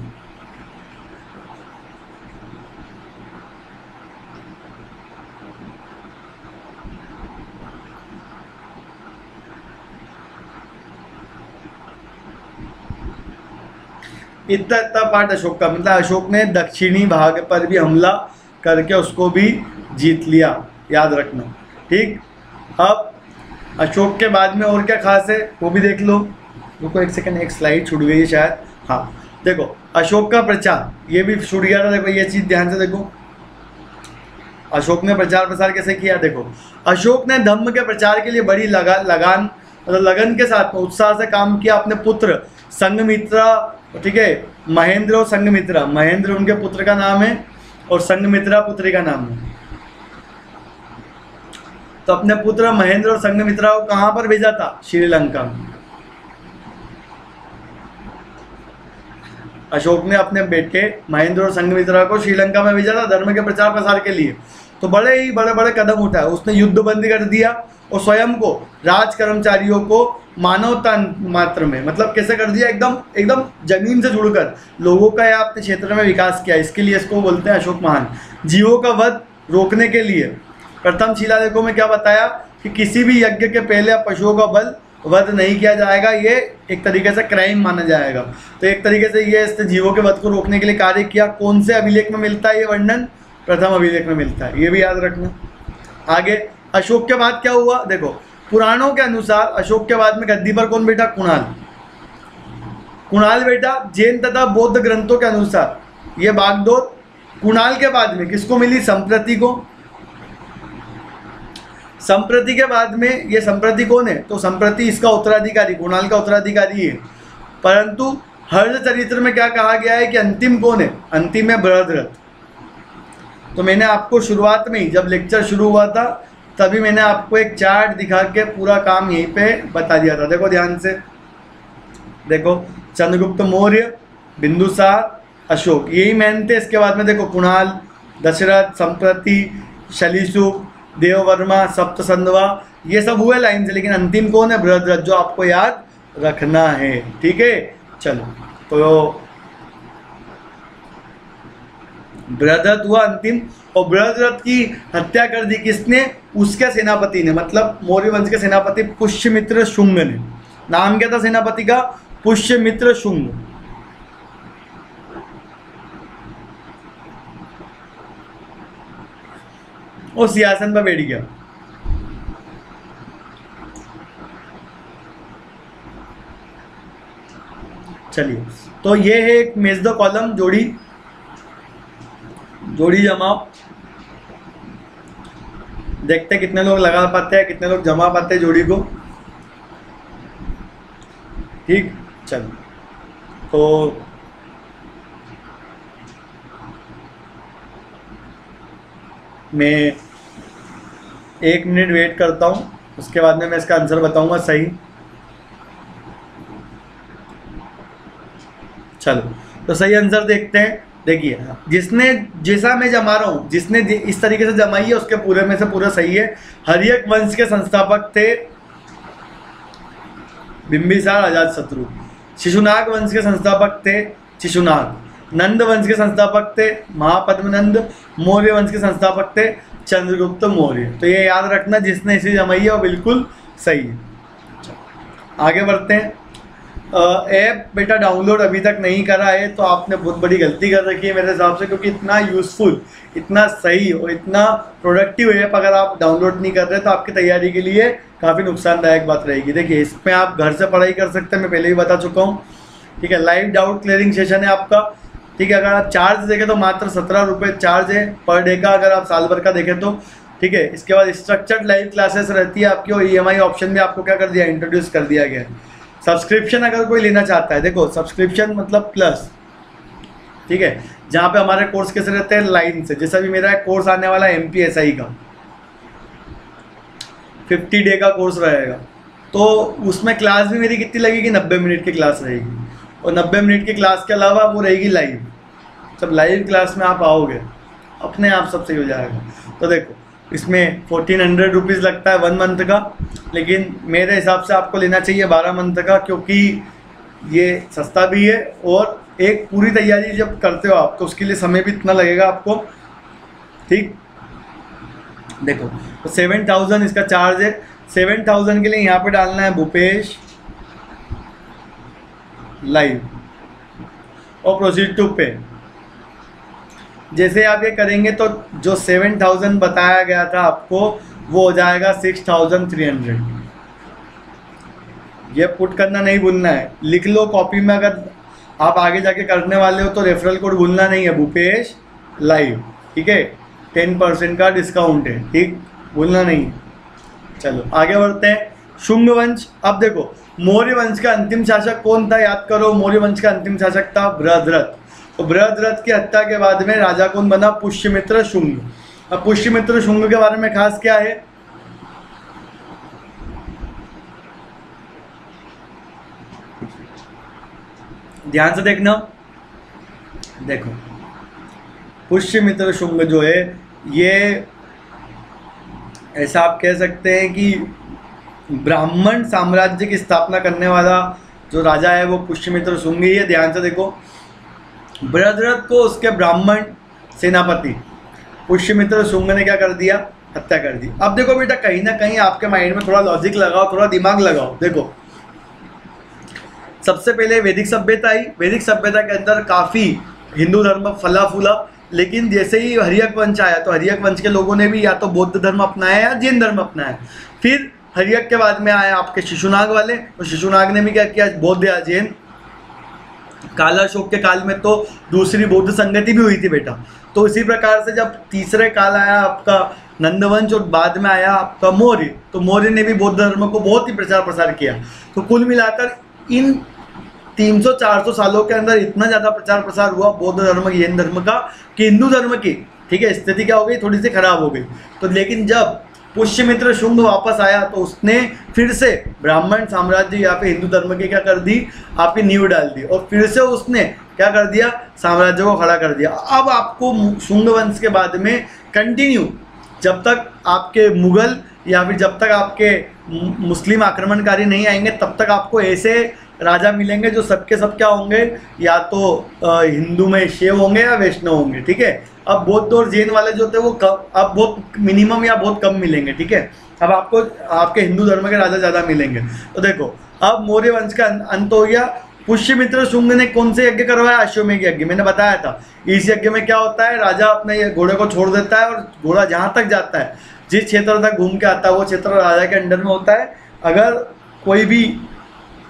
इतना इतना पार्ट अशोक का, मतलब अशोक ने दक्षिणी भाग पर भी हमला करके उसको भी जीत लिया, याद रखना। ठीक, अब अशोक के बाद में और क्या खास है वो भी देख लो। रुको एक सेकंड, एक स्लाइड छूट गई है शायद। हाँ देखो, अशोक का प्रचार, ये भी छूट गया था। देखो, ये चीज़ ध्यान से देखो, अशोक ने प्रचार प्रसार कैसे किया। देखो, अशोक ने धम्म के प्रचार के लिए बड़ी लगान मतलब लगन के साथ में उत्साह से काम किया। अपने पुत्र संघमित्रा, ठीक है, महेंद्र और संघमित्रा, महेंद्र उनके पुत्र का नाम है और संघमित्रा पुत्री का नाम है। तो अपने पुत्र महेंद्र और संघमित्रा को कहां पर भेजा था? श्रीलंका में। अशोक ने अपने बेटे महेंद्र और संघमित्रा को श्रीलंका में भेजा था धर्म के प्रचार प्रसार के लिए। तो बड़े ही बड़े कदम उठाए। उसने युद्ध बंदी कर दिया और स्वयं को, राज कर्मचारियों को मानवता मात्र में, मतलब कैसे कर दिया? एकदम जमीन से जुड़कर लोगों का या अपने क्षेत्र में विकास किया। इसके लिए इसको बोलते हैं अशोक महान। जीवों का वध रोकने के लिए प्रथम शिलालेखों में क्या बताया कि किसी भी यज्ञ के पहले पशुओं का वध नहीं किया जाएगा। ये एक तरीके से क्राइम माना जाएगा। तो एक तरीके से ये इसने जीवों के वध को रोकने के लिए कार्य किया। कौन से अभिलेख में मिलता है ये वर्णन? प्रथम अभिलेख में मिलता है, ये भी याद रखना। आगे अशोक के बाद क्या हुआ? देखो, पुराणों के अनुसार अशोक के बाद में गद्दी पर कौन बैठा? कुणाल बेटा। जैन तथा बौद्ध ग्रंथों के अनुसार ये बागडोर कुणाल के बाद में किसको मिली? संप्रति को। संप्रति के बाद में ये संप्रति कौन है? तो संप्रति इसका उत्तराधिकारी, कुणाल का उत्तराधिकारी है। परंतु हर्ष चरित्र में क्या कहा गया है कि अंतिम कौन है? अंतिम है बृहद्रथ। तो मैंने आपको शुरुआत में ही जब लेक्चर शुरू हुआ था तभी मैंने आपको एक चार्ट दिखा के पूरा काम यहीं पे बता दिया था। देखो ध्यान से, देखो चंद्रगुप्त मौर्य, बिंदुसार, अशोक, यही मेन थे। इसके बाद में देखो कुणाल, दशरथ, संप्रति, शलीशुक, देववर्मा, सप्तसंधवा, ये सब हुए लाइन से, लेकिन अंतिम कौन है? बृहद्रथ, जो आपको याद रखना है। ठीक है, चलो तो बृहद्रथ हुआ अंतिम। और बृहद्रथ की हत्या कर दी किसने? उसके सेनापति ने, मतलब मौर्य वंश के सेनापति पुष्यमित्र शुंग ने। नाम क्या था सेनापति का? पुष्यमित्र शुंग। और सिंहासन पर बैठ गया। चलिए, तो ये है एक मेज द कॉलम, जोड़ी जमाओ। देखते हैं कितने लोग लगा पाते हैं, कितने लोग जमा पाते हैं जोड़ी को। ठीक, चलो तो मैं 1 मिनट वेट करता हूँ, उसके बाद में मैं इसका आंसर बताऊंगा सही। चलो तो सही आंसर देखते हैं। देखिए, जिसने, जैसा मैं जमा रहा हूँ, जिसने इस तरीके से जमाई है उसके पूरे में से पूरा सही है। हर्यक वंश के संस्थापक थे बिंबिसार अजातशत्रु। शिशुनाग वंश के संस्थापक थे शिशुनाग। नंद वंश के संस्थापक थे महापद्मनंद। मौर्य वंश के संस्थापक थे चंद्रगुप्त मौर्य। तो ये याद रखना, जिसने इसे जमाई है वो बिल्कुल सही है। आगे बढ़ते हैं। ऐप बेटा डाउनलोड अभी तक नहीं करा है तो आपने बहुत बड़ी गलती कर रखी है मेरे हिसाब से, क्योंकि इतना यूज़फुल, इतना सही और इतना प्रोडक्टिव ऐप अगर आप डाउनलोड नहीं कर रहे तो आपकी तैयारी के लिए काफ़ी नुकसानदायक बात रहेगी। देखिए, इसमें आप घर से पढ़ाई कर सकते हैं, मैं पहले ही बता चुका हूँ। ठीक है, लाइव डाउट क्लियरिंग सेशन है आपका। ठीक है, अगर आप चार्ज देखें तो मात्र 17 रुपये चार्ज है पर डे का, अगर आप साल भर का देखें तो। ठीक है, इसके बाद स्ट्रक्चर्ड लाइव क्लासेस रहती है आपकी, और EMI ऑप्शन भी आपको क्या कर दिया, इंट्रोड्यूस कर दिया गया है। सब्सक्रिप्शन अगर कोई लेना चाहता है, देखो सब्सक्रिप्शन मतलब प्लस। ठीक है, जहाँ पे हमारे कोर्स कैसे रहते हैं, लाइन से। जैसा भी मेरा कोर्स आने वाला है MPSI का 50 डे का कोर्स रहेगा, तो उसमें क्लास भी मेरी कितनी लगेगी, 90 मिनट की क्लास रहेगी। और 90 मिनट की क्लास के अलावा वो रहेगी लाइव। जब लाइव क्लास में आप आओगे अपने आप सब सही हो जाएगा। तो देखो, इसमें 1400 रुपीज़ लगता है 1 मंथ का, लेकिन मेरे हिसाब से आपको लेना चाहिए 12 मंथ का, क्योंकि ये सस्ता भी है और एक पूरी तैयारी जब करते हो आप तो उसके लिए समय भी इतना लगेगा आपको। ठीक, देखो तो 7000 इसका चार्ज है। 7000 के लिए यहाँ पे डालना है भूपेश लाइव और प्रोसीड टू पे। जैसे आप ये करेंगे तो जो 7000 बताया गया था आपको वो हो जाएगा 6300। ये पुट करना नहीं भूलना है, लिख लो कॉपी में। अगर आप आगे जाके करने वाले हो तो रेफरल कोड भूलना नहीं है, भूपेश लाइव। ठीक है, 10% का डिस्काउंट है। ठीक, भूलना नहीं। चलो आगे बढ़ते हैं। शुंग वंश। अब देखो, मौर्य वंश का अंतिम शासक कौन था, याद करो। मौर्य वंश का अंतिम शासक था बृहद्रथ। तो बृहद्रथ की हत्या के बाद में राजा कौन बना, पुष्यमित्र शुंग। अब पुष्यमित्र शुंग के बारे में खास क्या है, ध्यान से देखना। देखो, पुष्यमित्र शुंग जो है, ये ऐसा आप कह सकते हैं कि ब्राह्मण साम्राज्य की स्थापना करने वाला जो राजा है वो पुष्यमित्र शुंग ही है। ध्यान से देखो, बृहद्रथ को उसके ब्राह्मण सेनापति पुष्यमित्र शुंग ने क्या कर दिया, हत्या कर दी। अब देखो बेटा, कहीं ना कहीं आपके माइंड में थोड़ा लॉजिक लगाओ, थोड़ा दिमाग लगाओ। देखो, सबसे पहले वैदिक सभ्यता आई। वैदिक सभ्यता के अंदर काफ़ी हिंदू धर्म फला फूला, लेकिन जैसे ही हर्यक वंश आया तो हर्यक वंश के लोगों ने भी या तो बौद्ध धर्म अपनाया या जैन धर्म अपनाया। फिर हर्यक के बाद में आया आपके शिशुनाग वाले, तो शिशुनाग ने भी क्या किया, बौद्ध या जैन। कालाशोक के काल में तो दूसरी बौद्ध संगति भी हुई थी बेटा। तो इसी प्रकार से जब तीसरे काल आया आपका नंदवंश और बाद में आया आपका मौर्य, तो मौर्य ने भी बौद्ध धर्म को बहुत ही प्रचार प्रसार किया। तो कुल मिलाकर इन 300-400 सालों के अंदर इतना ज़्यादा प्रचार प्रसार हुआ बौद्ध धर्म की, जैन धर्म का, कि हिंदू धर्म की, ठीक है, स्थिति क्या हो गई, थोड़ी सी खराब हो गई। तो लेकिन जब पुष्यमित्र शुंग वापस आया तो उसने फिर से ब्राह्मण साम्राज्य या फिर हिंदू धर्म की क्या कर दी, आपकी नींव डाल दी, और फिर से उसने क्या कर दिया, साम्राज्य को खड़ा कर दिया। अब आपको शुंग वंश के बाद में कंटिन्यू, जब तक आपके मुगल या फिर जब तक आपके मुस्लिम आक्रमणकारी नहीं आएंगे, तब तक आपको ऐसे राजा मिलेंगे जो सबके सब क्या होंगे, या तो हिंदू में शैव होंगे या वैष्णव होंगे। ठीक है, अब बौद्ध और जैन वाले जो थे वो अब बहुत मिनिमम या बहुत कम मिलेंगे। ठीक है, अब आपको आपके हिंदू धर्म के राजा ज़्यादा मिलेंगे। तो देखो, अब मौर्य वंश का अंत हो गया। पुष्यमित्र शुंग ने कौन से यज्ञ करवाया, अश्वमेध यज्ञ, मैंने बताया था। इस यज्ञ में क्या होता है, राजा अपने घोड़े को छोड़ देता है और घोड़ा जहाँ तक जाता है, जिस क्षेत्र तक घूम के आता है, वो क्षेत्र राजा के अंडर में होता है। अगर कोई भी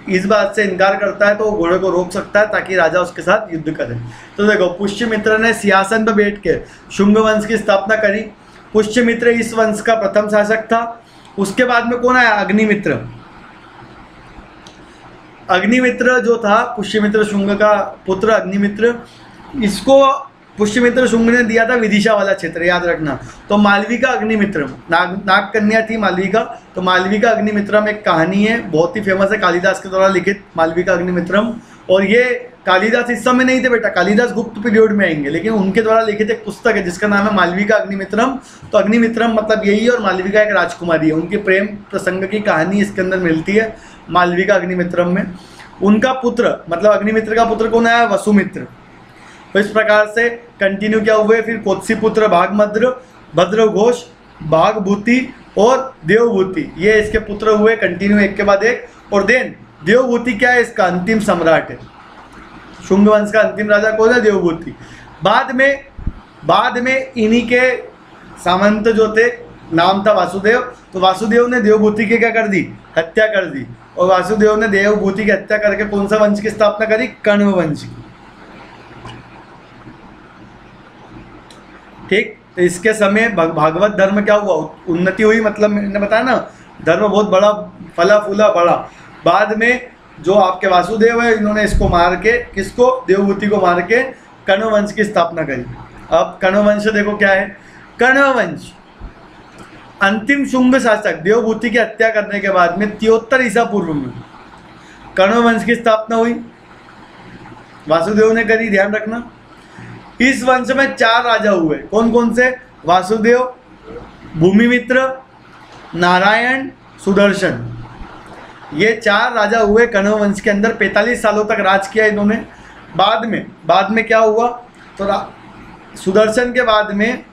इस बात से इनकार करता है तो वो घोड़े को रोक सकता है ताकि राजा उसके साथ युद्ध करे। तो देखो, पुष्यमित्र ने सिंहासन पर बैठ के शुंग वंश की स्थापना करी। पुष्यमित्र इस वंश का प्रथम शासक था। उसके बाद में कौन आया, अग्निमित्र। अग्निमित्र जो था पुष्यमित्र शुंग का पुत्र अग्निमित्र, इसको पुष्यमित्र शुंग ने दिया था विदिशा वाला क्षेत्र, याद रखना। तो मालविका अग्निमित्रम, नाग कन्या थी मालविका, तो मालविका अग्निमित्रम एक कहानी है, बहुत ही फेमस है, कालिदास के द्वारा लिखित मालविका अग्निमित्रम। और ये कालिदास इस समय नहीं थे बेटा, कालिदास गुप्त पीरियड में आएंगे, लेकिन उनके द्वारा लिखित एक पुस्तक है जिसका नाम है मालविका अग्निमित्रम। तो अग्निमित्रम मतलब यही है, और मालविका एक राजकुमारी है, उनकी प्रेम प्रसंग की कहानी इसके अंदर मिलती है मालविका अग्निमित्रम में। उनका पुत्र मतलब अग्निमित्र का पुत्र कौन आया, वसुमित्र। तो इस प्रकार से कंटिन्यू क्या हुए, फिर कोत्सी पुत्र भागमद्र, भद्रघोष, भागभूति और देवभूति, ये इसके पुत्र हुए कंटिन्यू एक के बाद एक। और देन देवभूति क्या है, इसका अंतिम सम्राट है। शुंग वंश का अंतिम राजा कौन है, देवभूति। बाद में इन्हीं के सामंत जो थे, नाम था वासुदेव, तो वासुदेव ने देवभूति की क्या कर दी, हत्या कर दी। और वासुदेव ने देवभूति की हत्या करके कौन सा वंश की स्थापना करी, कण्व वंश की। ठीक, तो इसके समय भागवत धर्म क्या हुआ, उन्नति हुई, मतलब मैंने बताया ना, धर्म बहुत बड़ा फला फूला बड़ा। बाद में जो आपके वासुदेव है, इन्होंने इसको मार के, किसको, देवभूति को मार के कण्व वंश की स्थापना करी। अब कण्व वंश देखो क्या है, कण्व वंश अंतिम शुंग शासक देवभूति की हत्या करने के बाद में 73 ईसा पूर्व में कण्व वंश की स्थापना हुई, वासुदेव ने करी, ध्यान रखना। इस वंश में 4 राजा हुए, कौन कौन से, वासुदेव, भूमिमित्र, नारायण, सुदर्शन, ये 4 राजा हुए कण्व वंश के अंदर। 45 सालों तक राज किया इन्होंने। बाद में क्या हुआ, तो सुदर्शन के बाद में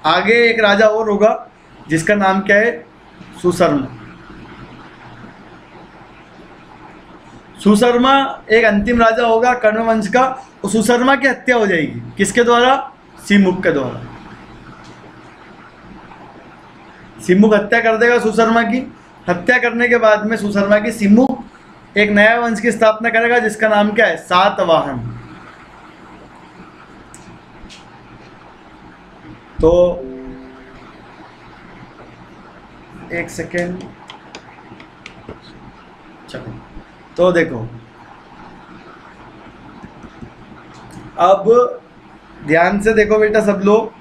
आगे एक राजा और होगा जिसका नाम क्या है, सुशर्मा। सुशर्मा एक अंतिम राजा होगा कण्व वंश का, और सुशर्मा की हत्या हो जाएगी, किसके द्वारा, सिमुख के द्वारा। सिमुख हत्या कर देगा सुशर्मा की। हत्या करने के बाद में सुशर्मा की सिमुख एक नया वंश की स्थापना करेगा जिसका नाम क्या है, सातवाहन। तो एक सेकेंड, चलो, तो देखो अब ध्यान से देखो बेटा सब लोग,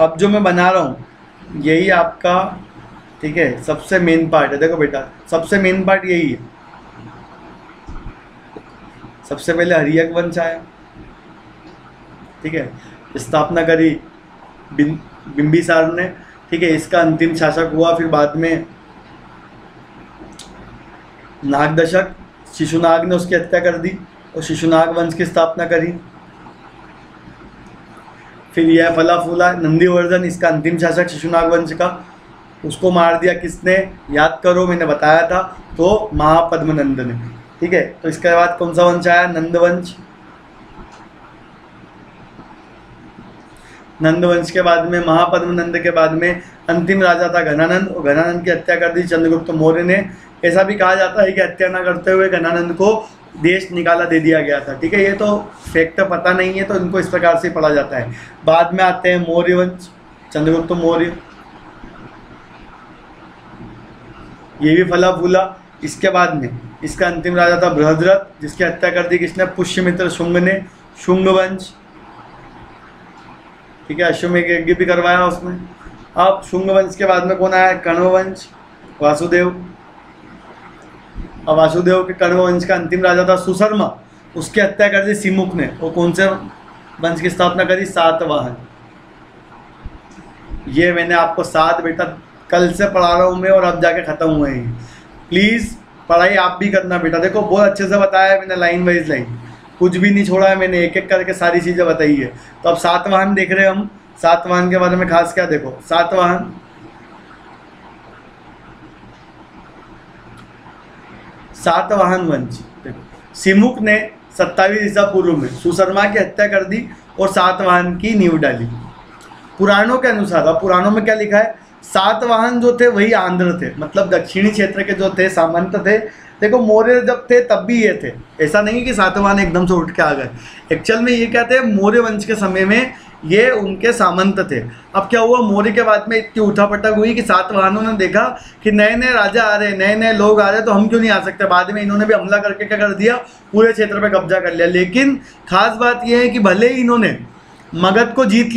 अब जो मैं बना रहा हूं यही आपका, ठीक है, सबसे मेन पार्ट है। देखो बेटा, सबसे मेन पार्ट यही है। सबसे पहले हरियक वंश आया, ठीक है, स्थापना करी बिंबिसार ने, ठीक है, इसका अंतिम शासक हुआ। फिर बाद में नागदशक, शिशुनाग ने उसकी हत्या कर दी और शिशुनाग वंश की स्थापना करी। फिर यह फला फूला नंदीवर्धन, इसका अंतिम शासक शिशुनाग वंश का, उसको मार दिया किसने, याद करो, मैंने बताया था, तो महापद्मनंद ने। ठीक है, तो इसके बाद कौन सा वंश आया, नंदवंश। नंदवंश के बाद में, महापद्मनंद के बाद में अंतिम राजा था घनानंद, और घनानंद की हत्या कर दी चंद्रगुप्त मौर्य ने। ऐसा भी कहा जाता है कि हत्या न करते हुए घनानंद को देश निकाला दे दिया गया था। ठीक है, ये तो फैक्ट पता नहीं है, तो इनको इस प्रकार से पढ़ा जाता है। बाद में आते हैं मौर्य वंश, चंद्रगुप्त मौर्य, ये भी फला फूला। इसके बाद में इसका अंतिम राजा था बृहद्रथ, जिसकी हत्या कर दी किसने, पुष्यमित्र शुंग ने, शुंग वंश। ठीक है, अश्वमेध यज्ञ भी करवाया उसने। अब शुंग वंश के बाद में कौन आया? कण्व वंश, वासुदेव। अब वासुदेव के कण्व वंश का अंतिम राजा था सुशर्मा, उसकी हत्या कर दी सिमुक ने। वो कौन से वंश की स्थापना करी? सातवाहन। ये मैंने आपको 7 बेटा कल से पढ़ा रहा हूँ मैं, और अब जाके ख़त्म हुए हैं। प्लीज़ पढ़ाई आप भी करना बेटा। देखो बहुत अच्छे से बताया है मैंने, लाइन वाइज लाइन, कुछ भी नहीं छोड़ा है मैंने, एक एक करके सारी चीज़ें बताई है। तो अब सातवाहन देख रहे हैं हम। सातवाहन के बारे में खास क्या? देखो सातवाहन वंश। देखो सिमुक ने 27 ईसा पूर्व में सुशर्मा की हत्या कर दी और सातवाहन की नींव डाली पुराणों के अनुसार। अब पुराणों में क्या लिखा है? सातवाहन जो थे वही आंध्र थे, मतलब दक्षिणी क्षेत्र के जो थे सामंत थे। देखो मौर्य जब थे तब भी ये थे, ऐसा नहीं कि सातवाहन एकदम से उठ के आ गए। एक्चुअल में ये क्या थे? मौर्य वंश के समय में ये उनके सामंत थे। अब क्या हुआ? मौर्य के बाद में इतनी उठापटक हुई कि सातवाहनों ने देखा कि नए नए राजा आ रहे, नए नए लोग आ रहे, तो हम क्यों नहीं आ सकते। बाद में इन्होंने भी हमला करके क्या कर दिया? पूरे क्षेत्र पे कब्जा कर लिया। लेकिन खास बात यह है कि भले ही इन्होंने मगध को जीत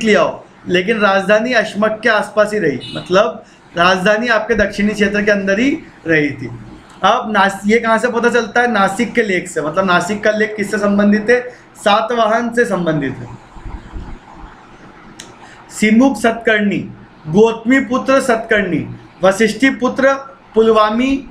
लिया हो, लेकिन राजधानी अशमक के आसपास ही रही, मतलब राजधानी आपके दक्षिणी क्षेत्र के अंदर ही रही थी। अब ये कहाँ से पता चलता है? नासिक के लेख से, मतलब नासिक का लेख किससे संबंधित है? सातवाहन से संबंधित है। सिमुक सतकर्णी, गौतमी पुत्र सतकर्णी, वशिष्ठी पुत्र पुलवामी,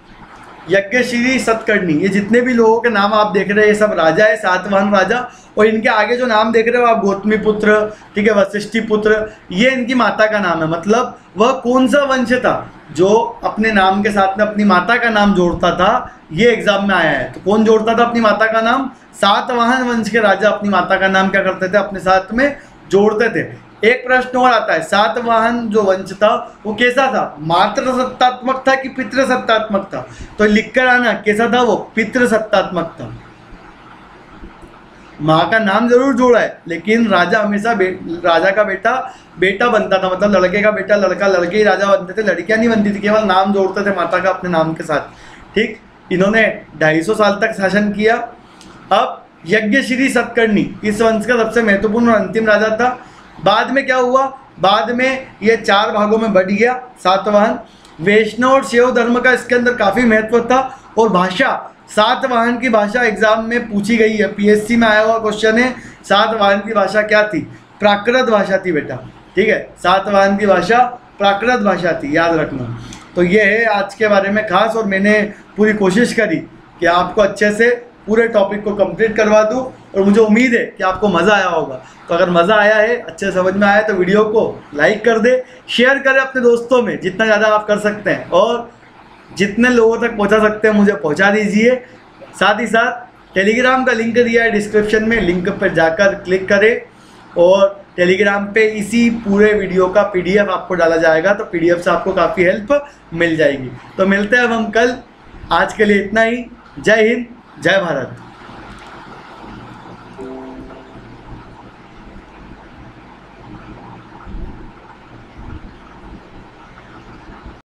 यज्ञश्री सतकर्णी, ये जितने भी लोगों के नाम आप देख रहे हैं ये सब राजा है, सातवाहन राजा। और इनके आगे जो नाम देख रहे हो आप, गौतमी पुत्र, ठीक है, वशिष्ठी पुत्र, ये इनकी माता का नाम है। मतलब वह कौन सा वंश था जो अपने नाम के साथ में अपनी माता का नाम जोड़ता था? ये एग्जाम में आया है। तो कौन जोड़ता था अपनी माता का नाम? सातवाहन वंश के राजा अपनी माता का नाम क्या करते थे? अपने साथ में जोड़ते थे। एक प्रश्न और आता है, सातवाहन जो वंश था वो कैसा था? मात्र सत्तात्मक था कि पितृ सत्तात्मक था? तो लिख कर आना कैसा था वो? पितृ सत्तात्मक था। माँ का नाम जरूर जोड़ा है, लेकिन राजा हमेशा राजा का बेटा बनता था, मतलब लड़के का बेटा लड़का, लड़के ही राजा बनते थे, लड़कियां नहीं बनती थी, केवल नाम जोड़ते थे माता का अपने नाम के साथ। ठीक, इन्होंने 250 साल तक शासन किया। अब यज्ञश्री सतकर्णी इस वंश का सबसे महत्वपूर्ण और अंतिम राजा था। बाद में क्या हुआ? बाद में ये 4 भागों में बढ़ गया सातवाहन। वैष्णव और शैव धर्म का इसके अंदर काफ़ी महत्व था। और भाषा, सातवाहन की भाषा एग्जाम में पूछी गई है, पीएससी में आया हुआ क्वेश्चन है। सातवाहन की भाषा क्या थी? प्राकृत भाषा थी बेटा, ठीक है। सातवाहन की भाषा प्राकृत भाषा थी, याद रखना। तो ये है आज के बारे में खास, और मैंने पूरी कोशिश करी कि आपको अच्छे से पूरे टॉपिक को कंप्लीट करवा दूं, और मुझे उम्मीद है कि आपको मज़ा आया होगा। तो अगर मज़ा आया है, अच्छे समझ में आया, तो वीडियो को लाइक कर दे, शेयर करें अपने दोस्तों में, जितना ज़्यादा आप कर सकते हैं, और जितने लोगों तक पहुंचा सकते हैं मुझे पहुंचा दीजिए। साथ ही साथ टेलीग्राम का लिंक दिया है डिस्क्रिप्शन में, लिंक पर जाकर क्लिक करें, और टेलीग्राम पे इसी पूरे वीडियो का PDF आपको डाला जाएगा, तो PDF से आपको काफ़ी हेल्प मिल जाएगी। तो मिलते हैं अब हम कल। आज के लिए इतना ही। जय हिंद, जय भारत।